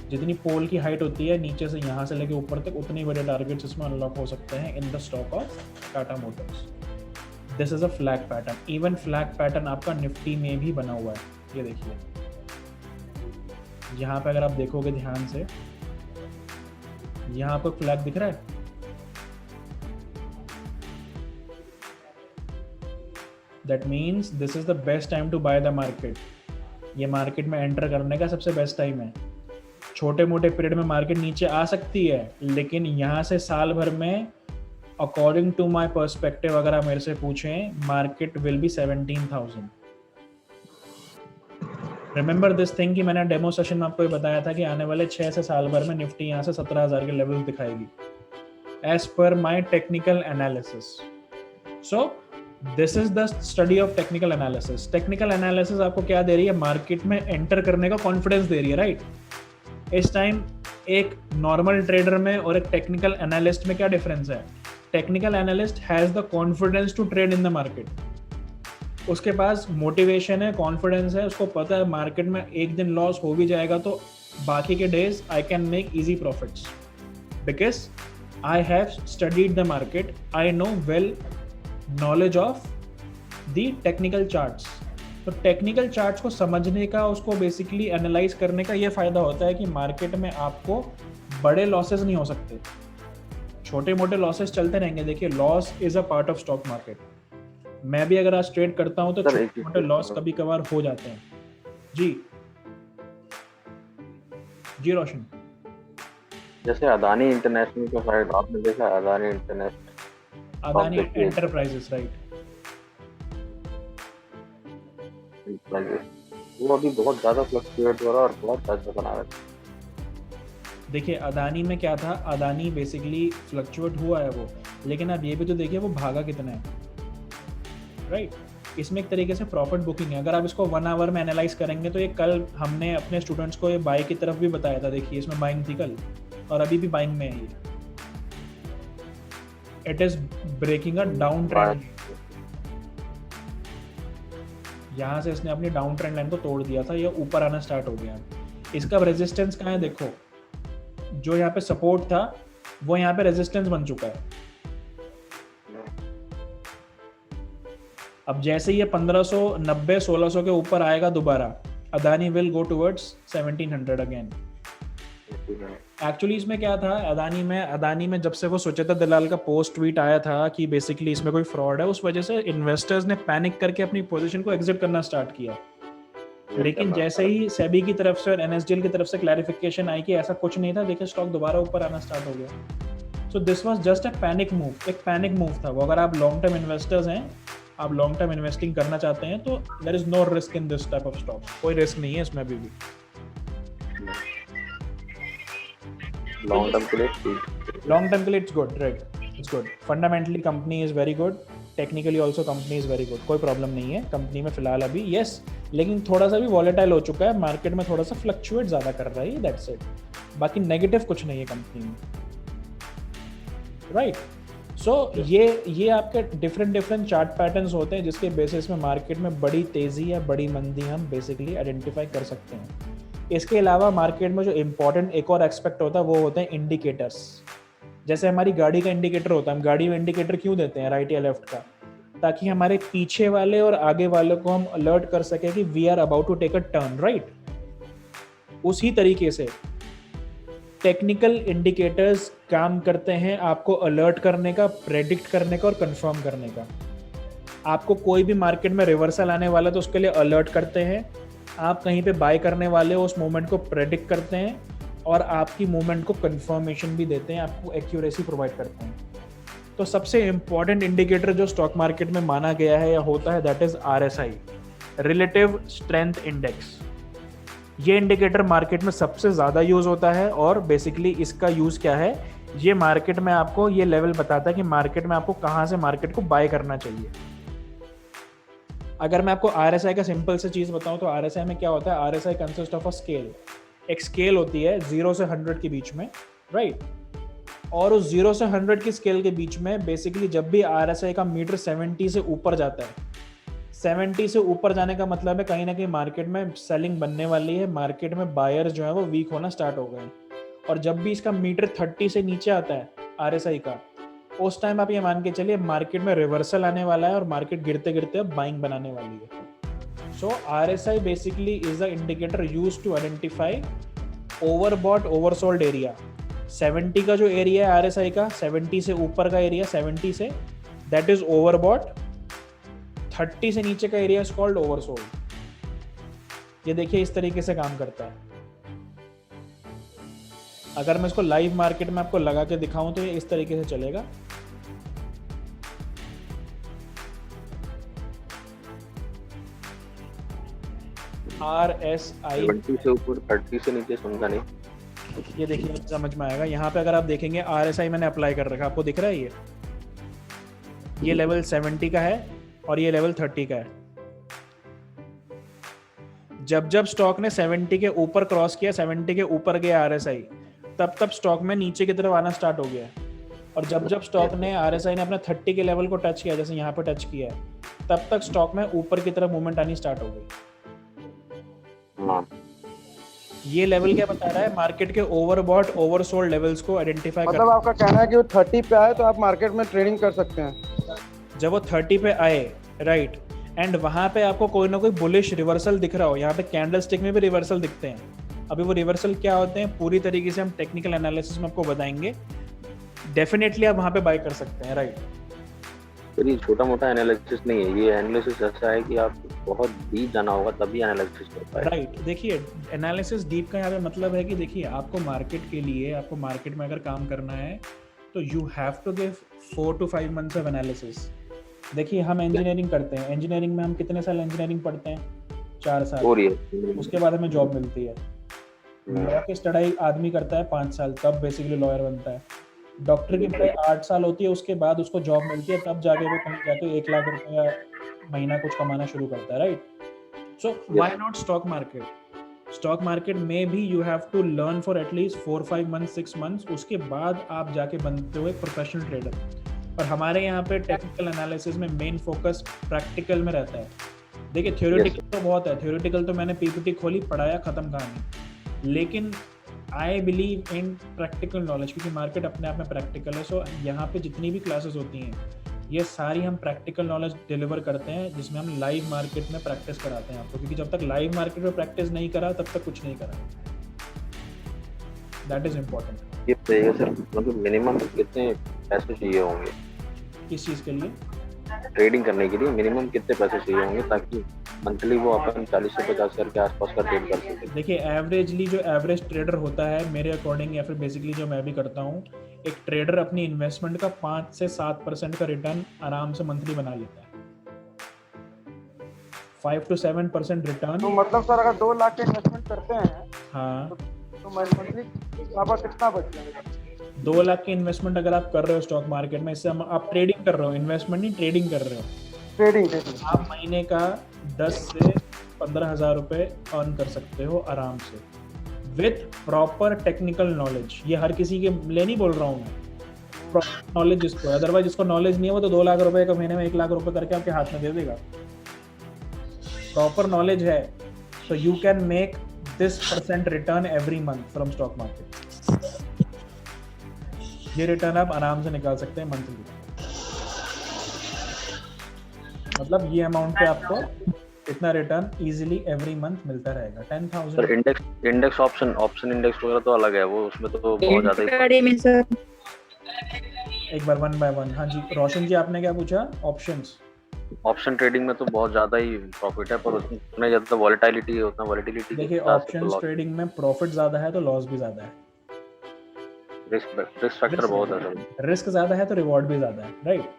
जितनी पोल की हाइट होती है नीचे से यहाँ से लेके ऊपर तक, उतने बड़े टारगेट्स इसमें अनलॉक हो सकते हैं इन the stock of Tata Motors. This is a flag pattern. Even flag pattern आपका निफ्टी में भी बना हुआ है। ये देखिए यहाँ पे अगर आप देखोगे ध्यान से, यहाँ पर फ्लैग दिख रहा है, that means this is the best time to buy the market. ये मार्केट में एंटर करने का सबसे बेस्ट टाइम है। छोटे मोटे पीरियड में मार्केट नीचे आ सकती है, लेकिन यहाँ से साल भर में अकॉर्डिंग टू माई पर्सपेक्टिव अगर आप मेरे से पूछें, market will be 17,000। Remember this thing कि मैंने डेमो सेशन में आपको ये बताया था कि आने वाले 6 से साल भर में निफ्टी यहाँ से 17,000 के लेवल दिखाएगी as per my technical analysis. So this is the study of technical analysis. Technical analysis आपको क्या दे रही है? मार्केट में एंटर करने का कॉन्फिडेंस दे रही है, राइट। इस टाइम एक नॉर्मल ट्रेडर में और एक टेक्निकल एनालिस्ट में क्या डिफरेंस है? Technical analyst has the confidence to trade in the market. उसके पास मोटिवेशन है, कॉन्फिडेंस है, उसको पता है मार्केट में एक दिन लॉस हो भी जाएगा तो बाकी के days I can make easy profits because I have studied the market, I know well knowledge of the technical charts. तो टेक्निकल चार्ट्स को समझने का, उसको बेसिकली एनालाइज करने का ये फ़ायदा होता है कि मार्केट में आपको बड़े लॉसेस नहीं हो सकते, छोटे मोटे लॉसेस चलते रहेंगे। देखिए loss is a part of stock market. मैं भी अगर आज ट्रेड करता हूँ तो छोटे मोटे लॉस कभी कभार हो जाते हैं। जी जी रोशन, जैसे अदानी इंटरनेशनल का शायद आपने देखा, Adani international, Adani enterprises, right. वो अभी बहुत ज़्यादा फ्लक्चुएट हो रहा है और बहुत पैसा बना रहा है। देखिए अदानी में क्या था, अदानी बेसिकली फ्लक्चुएट हुआ है वो, लेकिन आप ये भी तो देखिए वो भागा कितना है, राइट। इसमें एक तरीके से प्रॉफिट बुकिंग है। अगर आप इसको 1 आवर में एनालाइज करेंगे तो ये कल हमने अपने स्टूडेंट्स को ये बाई की तरफ भी बताया था, देखिए इसमें बाइंग थी कल और अभी भी बाइंग में है ये। It is breaking a down trend, यहाँ से इसने अपनी डाउन ट्रेंड लाइन को तोड़ दिया था, ये ऊपर आना स्टार्ट हो गया। इसका रेजिस्टेंस कहाँ है देखो, जो यहाँ पे सपोर्ट था वो यहाँ पे रेजिस्टेंस बन चुका है। अब जैसे ये 1590-1600 के ऊपर आएगा दोबारा, Adani will go towards 1700 again. Actually इसमें क्या था, अदानी में जब से वो सुचेता दलाल का पोस्ट ट्वीट आया था कि बेसिकली इसमें कोई फ्रॉड है, उस वजह से इन्वेस्टर्स ने पैनिक करके अपनी पोजीशन को एग्जिट करना स्टार्ट किया। लेकिन जैसे ही सेबी की तरफ से और एनएसडीएल की तरफ से क्लैरिफिकेशन आई कि ऐसा कुछ नहीं था, देखिए स्टॉक दोबारा ऊपर आना स्टार्ट हो गया। So this was just a panic move, एक पैनिक मूव था वो। अगर आप लॉन्ग टर्म इन्वेस्टर्स हैं, आप लॉन्ग टर्म इन्वेस्टिंग करना चाहते हैं, तो there is no risk in this type of stock, कोई रिस्क नहीं है इसमें अभी भी। लॉन्ग टर्म के लिए it's good, right, it's good. Fundamentally company is very good, technically also company is very good, कोई प्रॉब्लम नहीं है कंपनी में फिलहाल अभी, यस। लेकिन थोड़ा सा भी वॉलेटाइल हो चुका है, मार्केट में थोड़ा सा फ्लक्चुएट ज़्यादा कर रहा है, दैट्स इट। बाकी नेगेटिव कुछ नहीं है कंपनी में, राइट। सो ये आपके डिफरेंट चार्ट पैटर्न्स होते हैं जिसके बेसिस में मार्केट में बड़ी तेज़ी या बड़ी मंदी हम बेसिकली आइडेंटिफाई कर सकते हैं। इसके अलावा मार्केट में जो इम्पोर्टेंट एक और एस्पेक्ट होता है वो होते हैं इंडिकेटर्स। जैसे हमारी गाड़ी का इंडिकेटर होता है, हम गाड़ी में इंडिकेटर क्यों देते हैं, राइट या लेफ्ट का, ताकि हमारे पीछे वाले और आगे वाले को हम अलर्ट कर सके कि we are about to take a turn, right. उसी तरीके से टेक्निकल इंडिकेटर्स काम करते हैं आपको अलर्ट करने का, प्रेडिक्ट करने का और कंफर्म करने का। आपको कोई भी मार्केट में रिवर्सल आने वाला तो उसके लिए अलर्ट करते हैं, आप कहीं पे बाय करने वाले हो उस मूवमेंट को प्रेडिक्ट करते हैं और आपकी मूवमेंट को कंफर्मेशन भी देते हैं, आपको एक्यूरेसी प्रोवाइड करते हैं। तो सबसे इम्पॉर्टेंट इंडिकेटर जो स्टॉक मार्केट में माना गया है या होता है, that is RSI, relative strength index. ये इंडिकेटर मार्केट में सबसे ज़्यादा यूज़ होता है और बेसिकली इसका यूज़ क्या है, ये मार्केट में आपको ये लेवल बताता है कि मार्केट में आपको कहाँ से मार्केट को बाय करना चाहिए। अगर मैं आपको RSI का सिंपल से चीज़ बताऊं तो RSI में क्या होता है, RSI consist of a scale. एक स्केल होती है 0 से 100 के बीच में, राइट। और उस 0 से 100 की स्केल के बीच में बेसिकली जब भी RSI का मीटर 70 से ऊपर जाता है, 70 से ऊपर जाने का मतलब है कहीं ना कहीं मार्केट में सेलिंग बनने वाली है, मार्केट में बायर्स जो है वो वीक होना स्टार्ट हो गए हैं। और जब भी इसका मीटर 30 से नीचे आता है RSI का, उस टाइम आप ये मान के चलिए मार्केट में रिवर्सल आने वाला है और मार्केट गिरते गिरते अब बाइंग बनाने वाली है। So RSI basically is the indicator used to identify overbought oversold area. 70 का जो एरिया है RSI का, 70 से ऊपर का एरिया 70 से, दैट इज ओवरबॉट। 30 से नीचे का एरिया इज कॉल्ड ओवरसोल्ड। ये देखिए इस तरीके से काम करता है। अगर मैं इसको लाइव मार्केट में आपको लगा के दिखाऊं तो ये इस तरीके से चलेगा। RSI 20 से ऊपर 30 से नीचे समझा नहीं। ये देखिए समझ में आएगा। यहाँ पे अगर आप देखेंगे RSI मैंने अप्लाई कर रखा, आपको दिख रहा है ये लेवल 70 का है और ये लेवल 30 का है। जब स्टॉक ने 70 के ऊपर क्रॉस किया, 70 के ऊपर गया RSI, तब स्टॉक में नीचे की तरफ आना स्टार्ट हो गया। और जब स्टॉक ने RSI ने अपना 30 के लेवल को टच किया, जैसे यहाँ पे टच किया है, तब तक स्टॉक में ऊपर की तरफ मूवमेंट आनी स्टार्ट हो गई। ये लेवल क्या बता रहा है, मार्केट के ओवरबॉट ओवरसोल्ड लेवल्स को आइडेंटिफाई मतलब आपका कहना है कि वो 30 पे आए तो आप मार्केट में ट्रेडिंग कर सकते हैं। जब वो 30 पे आए, राइट, एंड वहां पे आपको कोई ना कोई बुलिश रिवर्सल दिख रहा हो, यहाँ पे कैंडल स्टिक में भी रिवर्सल दिखते हैं। अभी वो रिवर्सल क्या होते हैं पूरी तरीके से हम टेक्निकल एनालिसिस में आपको बताएंगे। डेफिनेटली आप वहां पे बाय कर सकते हैं, राइट। फिर ये छोटा मोटा एनालिसिस नहीं है, ये एनालिसिस ऐसा है कि आप बहुत डीप जाना होगा तभी एनालिसिस कर पाए। राइट, देखिए एनालिसिस डीप का यहाँ पे मतलब है कि देखिए आपको मार्केट के लिए, आपको मार्केट में अगर काम करना है तो you have to give 4 to 5 months of analysis. देखिए हम इंजीनियरिंग करते हैं, इंजीनियरिंग में हम कितने साल इंजीनियरिंग पढ़ते हैं, 4 साल, 4 years। उसके बाद हमें जॉब मिलती है। लॉ की स्टडी आदमी करता है 5 साल, तब बेसिकली लॉयर बनता है। डॉक्टर की पढ़ाई 8 साल होती है, उसके बाद उसको जॉब मिलती है, तब जाके वो कहीं जाके 1 लाख रुपया महीना कुछ कमाना शुरू करता है, right? So why not stock market? Stock market में भी you have to learn for at least 4-5 months, 6 months, उसके बाद आप जाके बनते हो एक प्रोफेशनल ट्रेडर। और हमारे यहाँ पे टेक्निकल एनालिसिस में मेन फोकस प्रैक्टिकल में रहता है। देखिए थ्योरेटिकल तो बहुत है, थ्योरेटिकल तो मैंने पीपीटी खोली, पढ़ाया, खत्म कहानी। लेकिन I believe in practical knowledge, क्योंकि मार्केट अपने आप में प्रैक्टिकल है। सो यहाँ पे जितनी भी क्लासेस होती हैं, ये सारी हम प्रैक्टिकल नॉलेज डिलीवर करते हैं, जिसमें हम लाइव मार्केट में प्रैक्टिस कराते हैं आपको, क्योंकि जब तक लाइव मार्केट में प्रैक्टिस नहीं करा तब तक कुछ नहीं करा। That is important. ये बताइए सर, मतलब मिनिमम कितने पैसे चाहिए होंगे किस चीज़ के लिए? ट्रेडिंग करने के लिए? मिनिमम कितने पैसे चाहिए होंगे ताकि मंथली वो अपन 40 से 50 हज़ार के आसपास का ट्रेड कर सके? देखिए एवरेजली जो एवरेज ट्रेडर होता है मेरे अकॉर्डिंग, या फिर बेसिकली जो मैं भी करता हूँ, एक ट्रेडर अपनी इन्वेस्टमेंट का 5 से 7% का रिटर्न आराम से मंथली बना लेता है। 5 to 7% रिटर्न। तो मतलब सर अगर 2 लाख के इन्वेस्टमेंट करते हैं, हाँ, तो मंथली आपका कितना बच जाएगा? 2 लाख की इन्वेस्टमेंट अगर आप कर रहे हो स्टॉक मार्केट में, इससे आप ट्रेडिंग कर रहे हो, इन्वेस्टमेंट नहीं, ट्रेडिंग कर रहे हो। ट्रेडिंग आप महीने का 10 से 15 हज़ार रुपये अर्न कर सकते हो आराम से, विथ प्रॉपर टेक्निकल नॉलेज। ये हर किसी के लिए नहीं बोल रहा हूँ मैं, प्रॉपर नॉलेज जिसको, अदरवाइज जिसको नॉलेज नहीं है वो तो 2 लाख रुपए का महीने में 1 लाख रुपए करके आपके हाथ में दे देगा। प्रॉपर नॉलेज है तो you can make this % return every month from stock market. ये रिटर्न आप आराम से निकाल सकते हैं मंथली। मतलब ये अमाउंट पे आपको इतना रिटर्न इजीली एवरी मंथ मिलता रहेगा। 10,000। सर इंडेक्स ऑप्शन इंडेक्स वगैरह तो अलग है, वो उसमें तो बहुत ज्यादा ही। इंट्राडे में सर एक बार 1 by 1। हाँ जी रोशन जी, आपने क्या पूछा? ऑप्शन ट्रेडिंग में तो बहुत ज्यादा ही प्रॉफिट है, पर उसमें ज्यादा वॉलेटिलिटी है, उतना वॉलेटिलिटी। देखिए ऑप्शंस ट्रेडिंग में प्रॉफिट ज्यादा है तो लॉस भी ज्यादा है, रिस्क फैक्टर बहुत है सर। रिस्क ज्यादा है तो रिवॉर्ड भी ज्यादा है, राइट?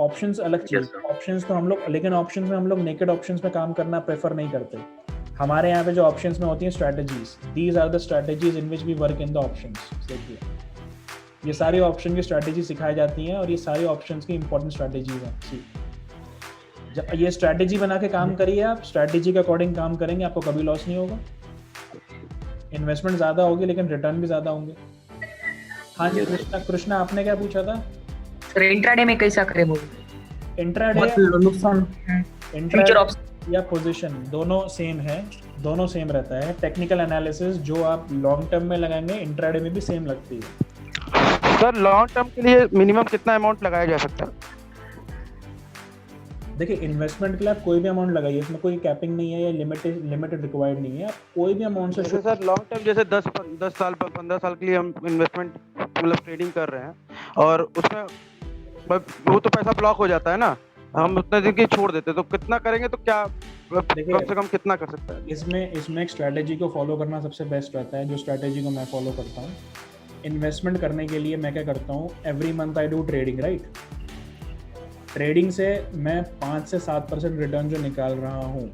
ऑप्शंस अलग चीज। sir. ऑप्शंस तो हम लोग, लेकिन ऑप्शंस में हम लोग नेकेड ऑप्शंस में काम करना प्रेफर नहीं करते। हमारे यहाँ पे जो ऑप्शंस में होती हैं strategies, these are the strategies in which we work in the options. देखिए ये सारी ऑप्शन की स्ट्रेटजी सिखाई जाती हैं और ये सारी ऑप्शंस की इंपॉर्टेंट स्ट्रेटजीज हैं। जब ये स्ट्रेटजी बना के काम करिए, आप स्ट्रेटजी के अकॉर्डिंग काम करेंगे, आपको कभी लॉस नहीं होगा। इन्वेस्टमेंट ज़्यादा होगी लेकिन रिटर्न भी ज़्यादा होंगे। हाँ जी कृष्णा आपने क्या पूछा था? सर इंट्राडे में कैसा करें वो? इंट्राडे नुकसान फ्यूचर ऑप्शन या पोजीशन दोनों सेम है, दोनों सेम रहता है। टेक्निकल एनालिसिस जो आप लॉन्ग टर्म में लगाएंगे इंट्राडे में भी सेम लगती है। सर लॉन्ग टर्म के लिए मिनिमम कितना अमाउंट लगाया जा सकता है? देखिए इन्वेस्टमेंट के लिए आप कोई भी अमाउंट लगाइए, इसमें कोई कैपिंग नहीं है या लिमिटेड रिक्वायर्ड नहीं है। आप कोई भी अमाउंट से जैसे सर लॉन्ग टर्म जैसे 10 साल 15 साल के लिए हम इन्वेस्टमेंट मतलब ट्रेडिंग कर रहे हैं और उसमें वो तो पैसा ब्लॉक हो जाता है ना, हम उतने दिन की छोड़ देते, तो कितना करेंगे तो क्या कम से कम कितना कर सकते हैं? इसमें एक स्ट्रैटेजी को फॉलो करना सबसे बेस्ट रहता है, जो स्ट्रैटेजी को मैं फॉलो करता हूँ। इन्वेस्टमेंट करने के लिए मैं क्या करता हूँ, every month I do trading, right? Trading से मैं 5 से 7% रिटर्न जो निकाल रहा हूँ,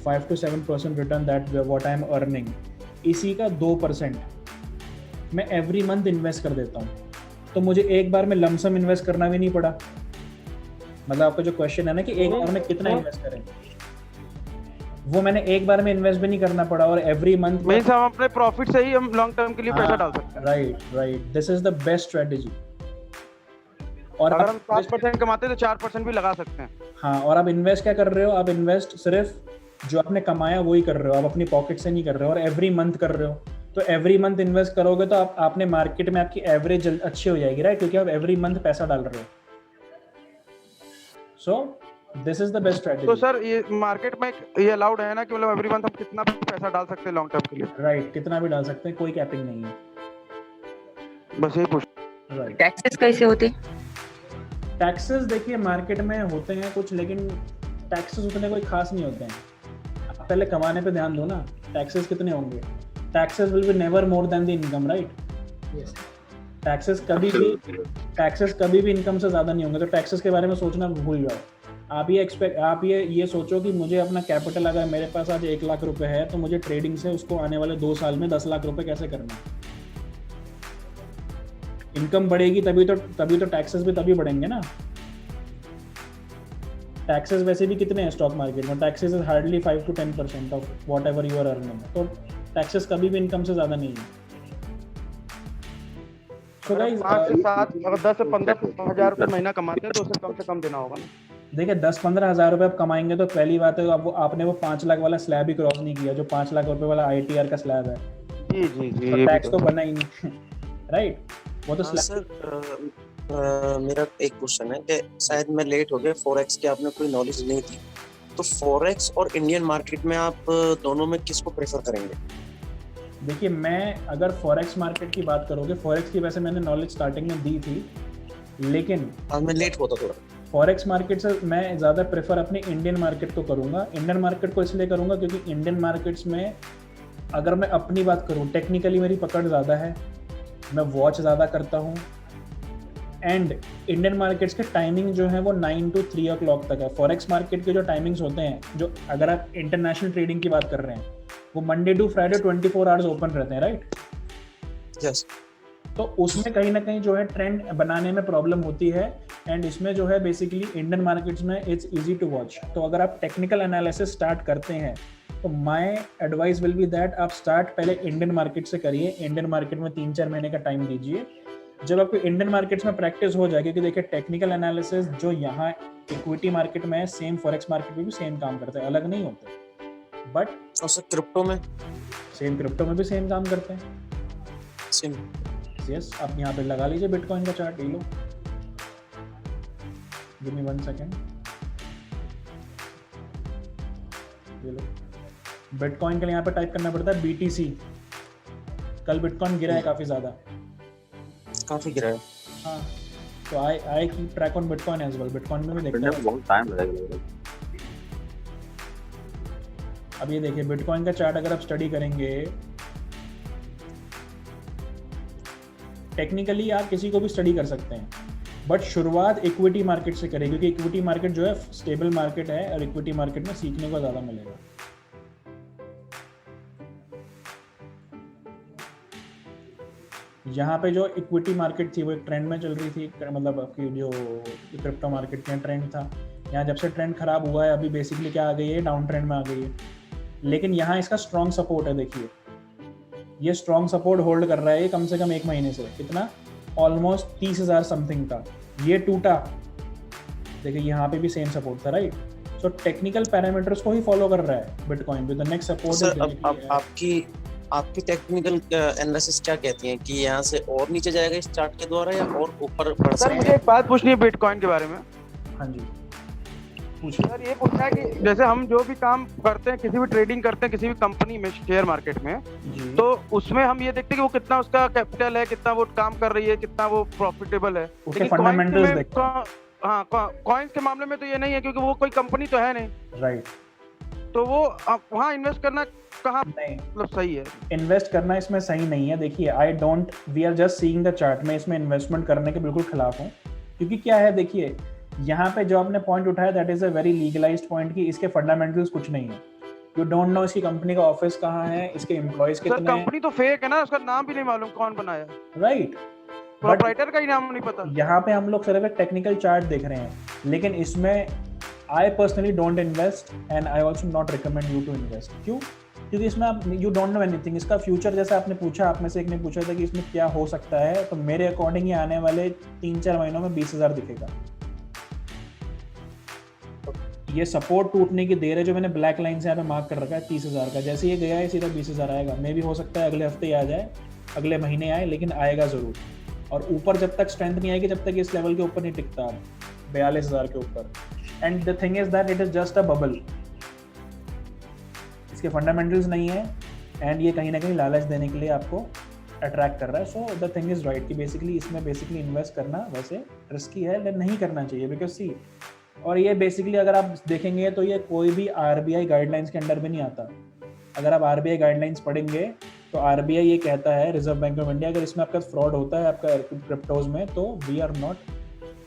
5 to 7% return that what I am earning, इसी का 2% मैं एवरी मंथ इन्वेस्ट कर देता हूँ। तो मुझे एक बार में लमसम इन्वेस्ट करना भी नहीं पड़ा। मतलब आपका जो क्वेश्चन है ना कि एक बार में कितना इन्वेस्ट करें, वो मैंने एक बार में इन्वेस्ट भी नहीं करना पड़ा और एवरी मंथ मींस हम अपने प्रॉफिट से ही हम लॉन्ग टर्म के लिए पैसा डाल सकते हैं। Right, this is the best strategy. और अगर हम 5% कमाते हैं तो 4% भी लगा सकते हैं। हाँ, और आप इन्वेस्ट क्या कर रहे हो? आप इन्वेस्ट सिर्फ जो आपने कमाया वही कर रहे हो, आप अपनी पॉकेट से नहीं कर रहे हो, और एवरी मंथ कर रहे हो। तो एवरी मंथ इन्वेस्ट करोगे तो आपने मार्केट में आपकी एवरेज अच्छी हो जाएगी, राइट? क्योंकि आप एवरी मंथ पैसा डाल रहे हो। सो this is the best strategy. तो सर ये मार्केट में ये अलाउड है ना कि मतलब एवरी मंथ हम कितना पैसा डाल सकते हैं लॉन्ग टर्म के लिए? राइट, कितना भी डाल सकते हैं, कोई कैपिंग नहीं है। बस यही पूछ। राइट। टैक्सेस कैसे होते? टैक्सेस देखिए मार्केट में होते हैं कुछ, लेकिन टैक्सेस उतने कोई खास नहीं होते हैं। आप पहले कमाने पे ध्यान दो ना, टैक्सेस कितने होंगे? Taxes will be never more than the income, right? Taxes कभी भी इनकम से ज़्यादा नहीं होंगे। तो टैक्सेस के बारे में सोचना भूल जाओ। आप ये सोचो कि मुझे अपना कैपिटल, अगर मेरे पास आज 1 लाख रुपए है तो मुझे ट्रेडिंग से उसको आने वाले 2 साल में 10 लाख रुपए कैसे करना है। इनकम बढ़ेगी तभी तो टैक्सेस भी तभी बढ़ेंगे ना। टैक्सेस वैसे भी कितने हैं स्टॉक मार्केट में? Taxes is hardly 5 to 10% of whatever you are earning. तो टैक्सेस कभी भी इनकम से ज़्यादा नहीं है। So guys, 5 से 7 अगर 10 से 15 हजार रुपए महीना कमाते हैं तो उसे कम से कम देना होगा ना। देखिए 10-15 हज़ार रुपये आप कमाएंगे तो पहली बात है आपने वो 5 लाख वाला स्लैब ही क्रॉस नहीं किया, जो 5 लाख रुपए वाला ITR का स्लैब है। जी जी जी, तो ये टैक्स भी तो बना ही नहीं राइट। वो तो सर मेरा एक क्वेश्चन है कि शायद मैं लेट हो गया, फॉरेक्स की आपने कोई नॉलेज नहीं थी, तो फॉरेक्स और इंडियन मार्केट में आप दोनों में किसको प्रेफर करेंगे? देखिए मैं अगर फॉरेक्स मार्केट की बात करोगे, फॉरेक्स की वैसे मैंने नॉलेज स्टार्टिंग में दी थी, लेकिन आज मैं लेट होता थोड़ा। फॉरेक्स मार्केट से मैं ज़्यादा प्रेफर अपने इंडियन मार्केट को करूँगा। इंडियन मार्केट को इसलिए करूँगा क्योंकि इंडियन मार्केट्स में अगर मैं अपनी बात करूँ, टेक्निकली मेरी पकड़ ज़्यादा है, मैं वॉच ज़्यादा करता हूँ, एंड इंडियन मार्केट्स के टाइमिंग जो है वो 9 to 3 o'clock तक है। फॉरेक्स मार्केट के जो टाइमिंग्स होते हैं, जो अगर आप इंटरनेशनल ट्रेडिंग की बात कर रहे हैं, वो Monday to Friday 24 hours open रहते हैं, राइट? यस। तो उसमें कहीं ना कहीं जो है ट्रेंड बनाने में प्रॉब्लम होती है, एंड इसमें जो है बेसिकली इंडियन मार्केट्स में इट्स इजी टू वॉच। तो अगर आप टेक्निकल एनालिसिस स्टार्ट करते हैं तो my advice will be that आप स्टार्ट पहले इंडियन मार्केट से करिए। इंडियन मार्केट में 3-4 महीने का टाइम दीजिए। जब आपको इंडियन मार्केट्स में प्रैक्टिस हो जाए, क्योंकि देखिए टेक्निकल एनालिसिस जो यहाँ इक्विटी मार्केट में है, सेम फॉरेक्स मार्केट में भी सेम काम करते हैं, अलग नहीं होते। बट और सर क्रिप्टो में? सेम, क्रिप्टो में भी सेम काम करते हैं। सेम। यस, आप यहाँ पे लगा लीजिए बिटकॉइन का चार्ट, ये लो, गिव मी 1 सेकेंड, ये लो। बिटकॉइन के लिए यहाँ पे टाइप करना पड़ता है BTC। कल बिटकॉइन गिरा है काफी ज्यादा, काफी गिरा है। हाँ, तो I keep track on bitcoin as well. Bitcoin में भी देखता हूँ। बहुत टाइम लगेगा। अब ये देखिए बिटकॉइन का चार्ट अगर आप स्टडी करेंगे, टेक्निकली आप किसी को भी स्टडी कर सकते हैं, बट शुरुआत इक्विटी मार्केट से करें, क्योंकि इक्विटी मार्केट जो है स्टेबल मार्केट है और इक्विटी मार्केट में सीखने को ज़्यादा मिलेगा। यहाँ पे जो इक्विटी मार्केट थी वो एक ट्रेंड में चल रही थी, मतलब आपकी जो क्रिप्टो मार्केट का ट्रेंड था, यहाँ जब से ट्रेंड खराब हुआ है अभी बेसिकली क्या आ गई है, डाउन ट्रेंड में आ गई है। लेकिन यहाँ इसका स्ट्रॉन्ग सपोर्ट है, देखिए ये स्ट्रॉन्ग सपोर्ट होल्ड कर रहा है कम से कम 1 महीने से। कितना? ऑलमोस्ट 30,000 समथिंग था, ये टूटा। देखिए यहाँ पे भी सेम सपोर्ट था, राइट? सो टेक्निकल पैरामीटर्स को ही फॉलो कर रहा है बिटकॉइन पे। द नेक्स्ट सपोर्ट आपकी टेक्निकल एनालिसिस क्या कहती है कि यहाँ से और नीचे जाएगा इस चार्ट के द्वारा या और ऊपर बढ़ सकता है? सर मुझे एक बात पूछनी है बिटकॉइन के बारे में। हाँ जी पूछिए। सर ये पूछना है कि जैसे हम जो भी काम करते हैं, किसी भी ट्रेडिंग करते हैं किसी भी कंपनी में, शेयर मार्केट में, तो उसमें हम ये देखते हैं कि वो कितना उसका कैपिटल है, कितना वो काम कर रही है, कितना वो प्रॉफिटेबल है। उसके फंडामेंटल्स देखते हैं। हाँ, कॉइन्स के मामले में तो ये नहीं है क्योंकि वो कोई कंपनी तो है नहीं, राइट? तो वो वहाँ इन्वेस्ट करना कहाँ नहीं, मतलब सही है? इन्वेस्ट करना इसमें सही नहीं है। देखिए we are just seeing the chart. मैं इसमें इन्वेस्टमेंट करने के बिल्कुल खिलाफ हूँ, क्योंकि क्या है, देखिए यहाँ पे जो आपने पॉइंट उठाया that is a very legalised point कि इसके फंडामेंटल्स कुछ नहीं है। यू डोंट नो इसकी कंपनी का ऑफिस कहाँ है, इसके एम्प्लॉयज कितने हैं। कंपनी तो फेक है ना, उसका नाम भी नहीं मालूम कौन बनाया, राइट? प्रोप्राइटर का ही नाम नहीं पता। यहाँ पे हम लोग सिर्फ एक टेक्निकल चार्ट देख रहे हैं, लेकिन इसमें I personally don't invest and I also not recommend you to invest. क्यों? क्योंकि इसमें आप यू डोंट नो एनीथिंग। इसका फ्यूचर, जैसे आपने पूछा, आप में से एक ने पूछा था कि इसमें क्या हो सकता है, तो मेरे अकॉर्डिंग ये आने वाले 3-4 महीनों में 20,000 दिखेगा। ये सपोर्ट टूटने की देर है, जो मैंने ब्लैक लाइन से यहाँ पे मार्क कर रखा है 30,000 का। जैसे ये गया है सीधा 20,000 आएगा। मे भी हो सकता है अगले हफ्ते ही आ जाए, अगले महीने आए, लेकिन आएगा ज़रूर। और ऊपर जब तक स्ट्रेंथ नहीं आएगी, जब तक इस लेवल के ऊपर नहीं टिकता 42,000 के ऊपर। And the thing is that it is just a bubble, इसके फंडामेंटल्स नहीं है, एंड ये कहीं ना कहीं लालच देने के लिए आपको अट्रैक्ट कर रहा है। So the thing is right कि बेसिकली इसमें इन्वेस्ट करना वैसे रिस्की है, लेकिन नहीं करना चाहिए, बिकॉज सी, और ये बेसिकली अगर आप देखेंगे तो ये कोई भी RBI गाइडलाइंस के अंडर भी नहीं आता। अगर आप RBI गाइडलाइंस पढ़ेंगे तो RBI ये कहता है, रिजर्व बैंक ऑफ इंडिया, अगर इसमें आपका फ्रॉड होता है आपका क्रिप्टोज में, तो we are not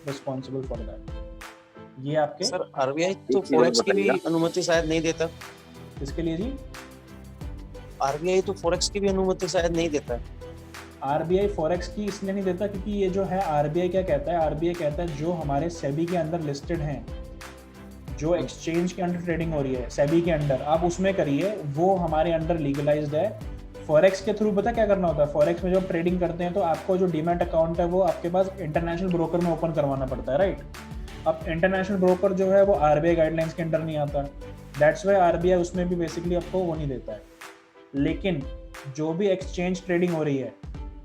responsible for that. ये आपके सर आरबीआई तो एक चीज फॉरेक्स की भी बताइएगा। अनुमति शायद नहीं देता। इसके लिए जी आरबीआई तो फॉरेक्स की भी अनुमति शायद नहीं देता है। आरबीआई फॉरेक्स की इसलिए नहीं देता क्योंकि ये जो है आरबीआई क्या कहता है, आरबीआई कहता है जो हमारे सेबी के अंदर लिस्टेड हैं, जो एक्सचेंज के अंडर ट्रेडिंग हो रही है सेबी के अंडर, आप उसमें करिए, वो हमारे अंडर लीगलाइज्ड है। फॉरेक्स के थ्रू पता क्या करना होता है, फॉरेक्स में जब ट्रेडिंग करते हैं तो आपको जो डीमैट अकाउंट है वो आपके पास इंटरनेशनल ब्रोकर में ओपन करवाना पड़ता है, राइट। अब इंटरनेशनल ब्रोकर जो है वो आरबीआई गाइडलाइंस के अंडर नहीं आता, दैट्स वाई आरबीआई उसमें भी बेसिकली आपको वो नहीं देता है। लेकिन जो भी एक्सचेंज ट्रेडिंग हो रही है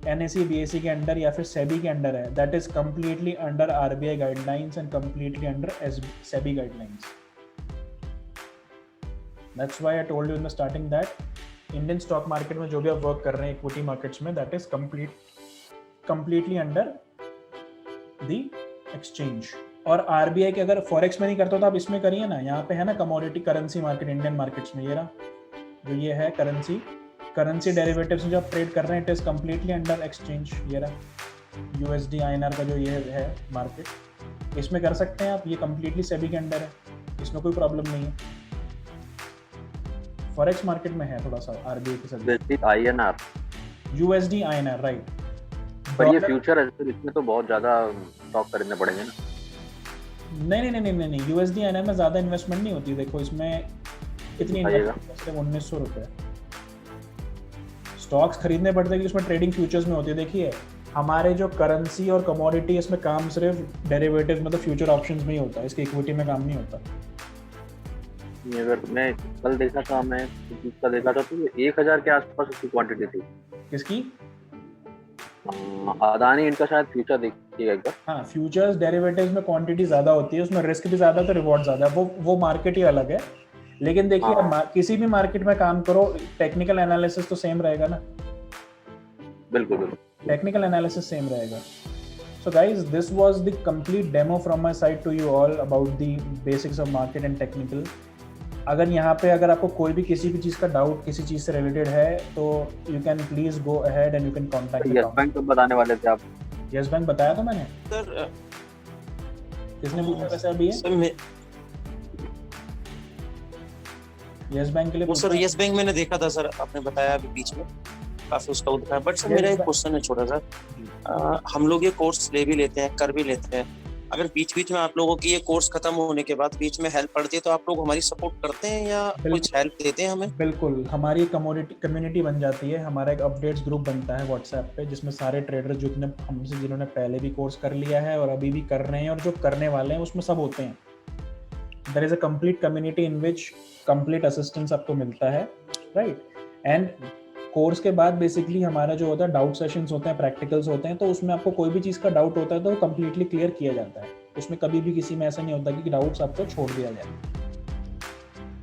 एनएसई बीएसई के अंडर या फिर सेबी के अंडर है, that is completely under RBI guidelines and completely under SEBI guidelines. That's why I told you in the starting that Indian stock market में जो भी आप वर्क कर रहे हैं इक्विटी मार्केट्स में, that is completely under the exchange. और RBI के अगर फॉरेक्स में नहीं करते तो आप इसमें करिए ना, यहाँ पे है ना commodity currency market Indian markets में, ये रहा जो ये है करेंसी डेरिवेटिव्स में जो आप ट्रेड कर रहे हैं, it is completely under exchange. ये रहा यूएसडी आईएनआर का जो ये है मार्केट, इसमें कर सकते हैं आप, ये कंप्लीटली सेबी के अंडर है, इसमें कोई प्रॉब्लम नहीं है। फॉरेक्स मार्केट में है थोड़ा सा आरबीआई के साथ basic INR USD INR, right. पर ये फ्यूचर है तो इसमें तो बहुत ज्यादा स्टॉक खरीदने पड़ेंगे ना। नहीं, यूएसडी आईएनआर में ज्यादा इन्वेस्टमेंट नहीं होती। देखो इसमें कितनी इन्वेस्टमेंट, सिर्फ 1900 रुपये स्टॉक्स खरीदने पड़ते हैं कि उसमें ट्रेडिंग फ्यूचर्स में होती है। देखिए हमारे जो करेंसी और कमोडिटी इसमें काम सिर्फ डेरिवेटिव मतलब फ्यूचर ऑप्शंस में ही होता है, इसके इक्विटी में काम नहीं होता। अगर मैं कल देखा था, मैं इसका देखा था तो 1000 के आसपास उसकी क्वांटिटी थी। किसकी? अदानी इनका शायद फ्यूचर देखिएगा एक बार। हाँ, फ्यूचर्स डेरिवेटिव्स में क्वांटिटी ज्यादा होती है, उसमें रिस्क भी ज्यादा तो रिवॉर्ड ज्यादा है, वो मार्केट ही अलग है। लेकिन देखिए किसी भी मार्केट में काम करो, टेक्निकल एनालिसिस तो सेम रहेगा ना। बिल्कुल टेक्निकल एनालिसिस सेम रहेगा। So guys, this was the complete demo from my side to you all about the basics of market and technical. अगर यहाँ पे अगर आपको कोई भी किसी भी चीज़ का डाउट किसी चीज़ से रिलेटेड है तो you can please go ahead and you can contact. Yes bank तो बताने वाले थे आप। यस बैंक बताया था मैंने। सर किसने पूछा वैसे अभी ये? सर मैं यस बैंक के लिए वो सर यस बैंक मैंने देखा था सर, आपने बताया अभी बीच में काफी उसका उठाया। बट सर मेरा एक क्वेश्चन है छोटा सा, हम लोग ये कोर्स ले भी लेते हैं, कर भी लेते हैं, अगर बीच बीच में आप लोगों की ये कोर्स खत्म होने के बाद बीच में हेल्प पड़ती है तो आप लोग हमारी सपोर्ट करते हैं या कुछ हेल्प देते हैं हमें? बिल्कुल, हमारी कम्युनिटी बन जाती है, हमारा एक अपडेट्स ग्रुप बनता है व्हाट्सएप पे, जिसमें सारे ट्रेडर जिन्होंने पहले भी कोर्स कर लिया है और अभी भी कर रहे हैं और जो करने वाले हैं उसमें सब होते हैं। There is a complete community in which complete assistance आपको मिलता है, राइट। एंड कोर्स के बाद बेसिकली हमारा जो होता है डाउट सेशंस होते हैं, प्रैक्टिकल्स होते हैं, तो उसमें आपको कोई भी चीज़ का डाउट होता है तो वो कंप्लीटली क्लियर किया जाता है। उसमें कभी भी किसी में ऐसा नहीं होता कि डाउट्स आपको छोड़ दिया जाए।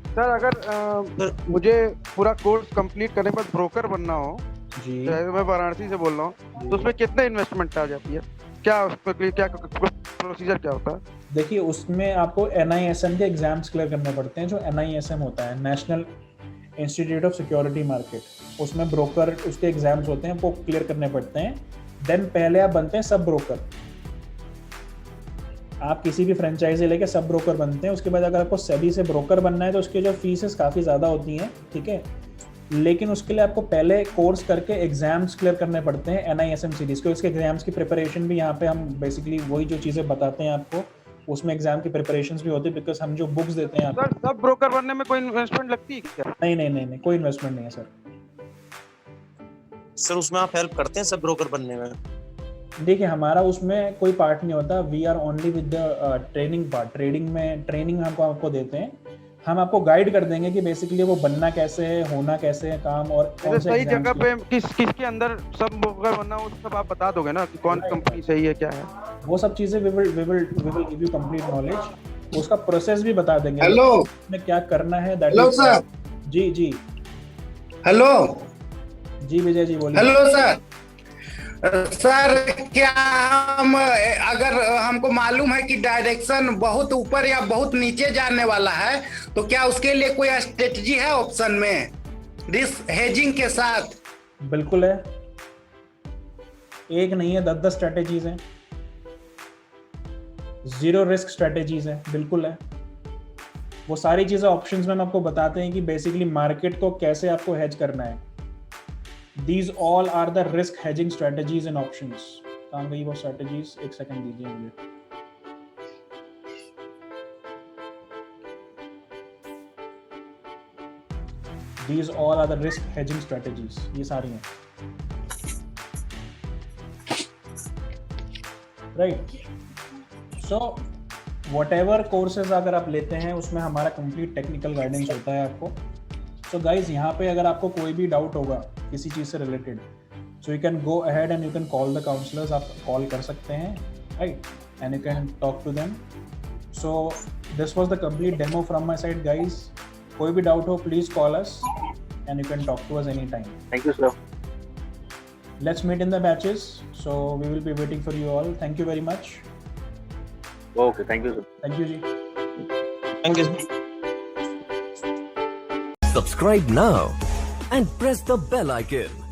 सर अगर मुझे पूरा कोर्स कंप्लीट करने के बाद ब्रोकर बनना हो जी, मैं वाराणसी से बोल रहा हूँ, तो उसमें कितना इन्वेस्टमेंट आ जाती है, क्या उसके लिए क्या प्रोसीजर क्या होता है? देखिए उसमें आपको NISM के एग्जाम्स क्लियर करने पड़ते हैं। जो NISM होता है national institute of security market, उसमें ब्रोकर उसके एग्जाम्स होते हैं, वो क्लियर करने पड़ते हैं। देन पहले आप बनते हैं सब ब्रोकर, आप किसी भी फ्रेंचाइजी लेके सब ब्रोकर बनते हैं। उसके बाद अगर आपको सेबी से ब्रोकर बनना है तो उसकी जो फीसेस काफ़ी ज़्यादा होती हैं, ठीक है, लेकिन उसके लिए आपको पहले कोर्स करके एग्जाम्स क्लियर करने पड़ते हैं NISM सीरीज के। उसके एग्जाम्स की प्रिपरेशन भी यहाँ पे हम बेसिकली वही जो चीज़ें बताते हैं आपको, उसमें एग्जाम की प्रिपरेशंस भी होती है, बिकॉज हम जो बुक्स देते हैं सर सब ब्रोकर बनने में कोई इन्वेस्टमेंट लगती है क्या? नहीं, कोई इन्वेस्टमेंट नहीं है सर। सर उसमें आप हेल्प करते हैं सब ब्रोकर बनने में? देखिए हमारा उसमें कोई पार्ट नहीं होता, we are only with the training part. Training हम आपको देते हैं, हम आपको गाइड कर देंगे कि बेसिकली वो बनना कैसे है, होना कैसे है काम, और कौन से सही जगह पे किसके अंदर सब ब्रोकर बनना वो सब आप बता दोगे ना कि कौन कंपनी सही है क्या है, वो सब चीजें we will give you complete knowledge, उसका प्रोसेस भी बता देंगे। हेलो, में क्या करना है। Hello sir. जी हेलो जी विजय जी बोलिए। Hello sir. सर क्या हम अगर हमको मालूम है कि डायरेक्शन बहुत ऊपर या बहुत नीचे जाने वाला है, तो क्या उसके लिए कोई स्ट्रेटजी है ऑप्शन में रिस्क हेजिंग के साथ? बिल्कुल है, एक नहीं है 10 स्ट्रेटेजीज हैं। जीरो रिस्क स्ट्रेटेजीज हैं, बिल्कुल है। वो सारी चीज़ें ऑप्शंस में हम आपको बताते हैं कि बेसिकली मार्केट को कैसे आपको हेज करना है। These all are the risk hedging strategies in options. कहाँ गई वो स्ट्रेटेजीज, एक सेकंड दीजिए मुझे। These all are the risk hedging strategies. ये सारी हैं, right? So whatever courses अगर आप लेते हैं उसमें हमारा complete technical guidance होता है आपको। So guys, यहाँ पे अगर आपको कोई भी डाउट होगा किसी चीज़ से related, so you can go ahead and you can call the counselors. आप call कर सकते हैं, right? And you can talk to them. So this was the complete demo from my side, guys. कोई भी doubt हो please call us and you can talk to us anytime. Thank you, sir. Let's meet in the batches. So we will be waiting for you all. Thank you very much. Okay, thank you, sir. Thank you, ji. Thank you. Subscribe now and press the bell icon.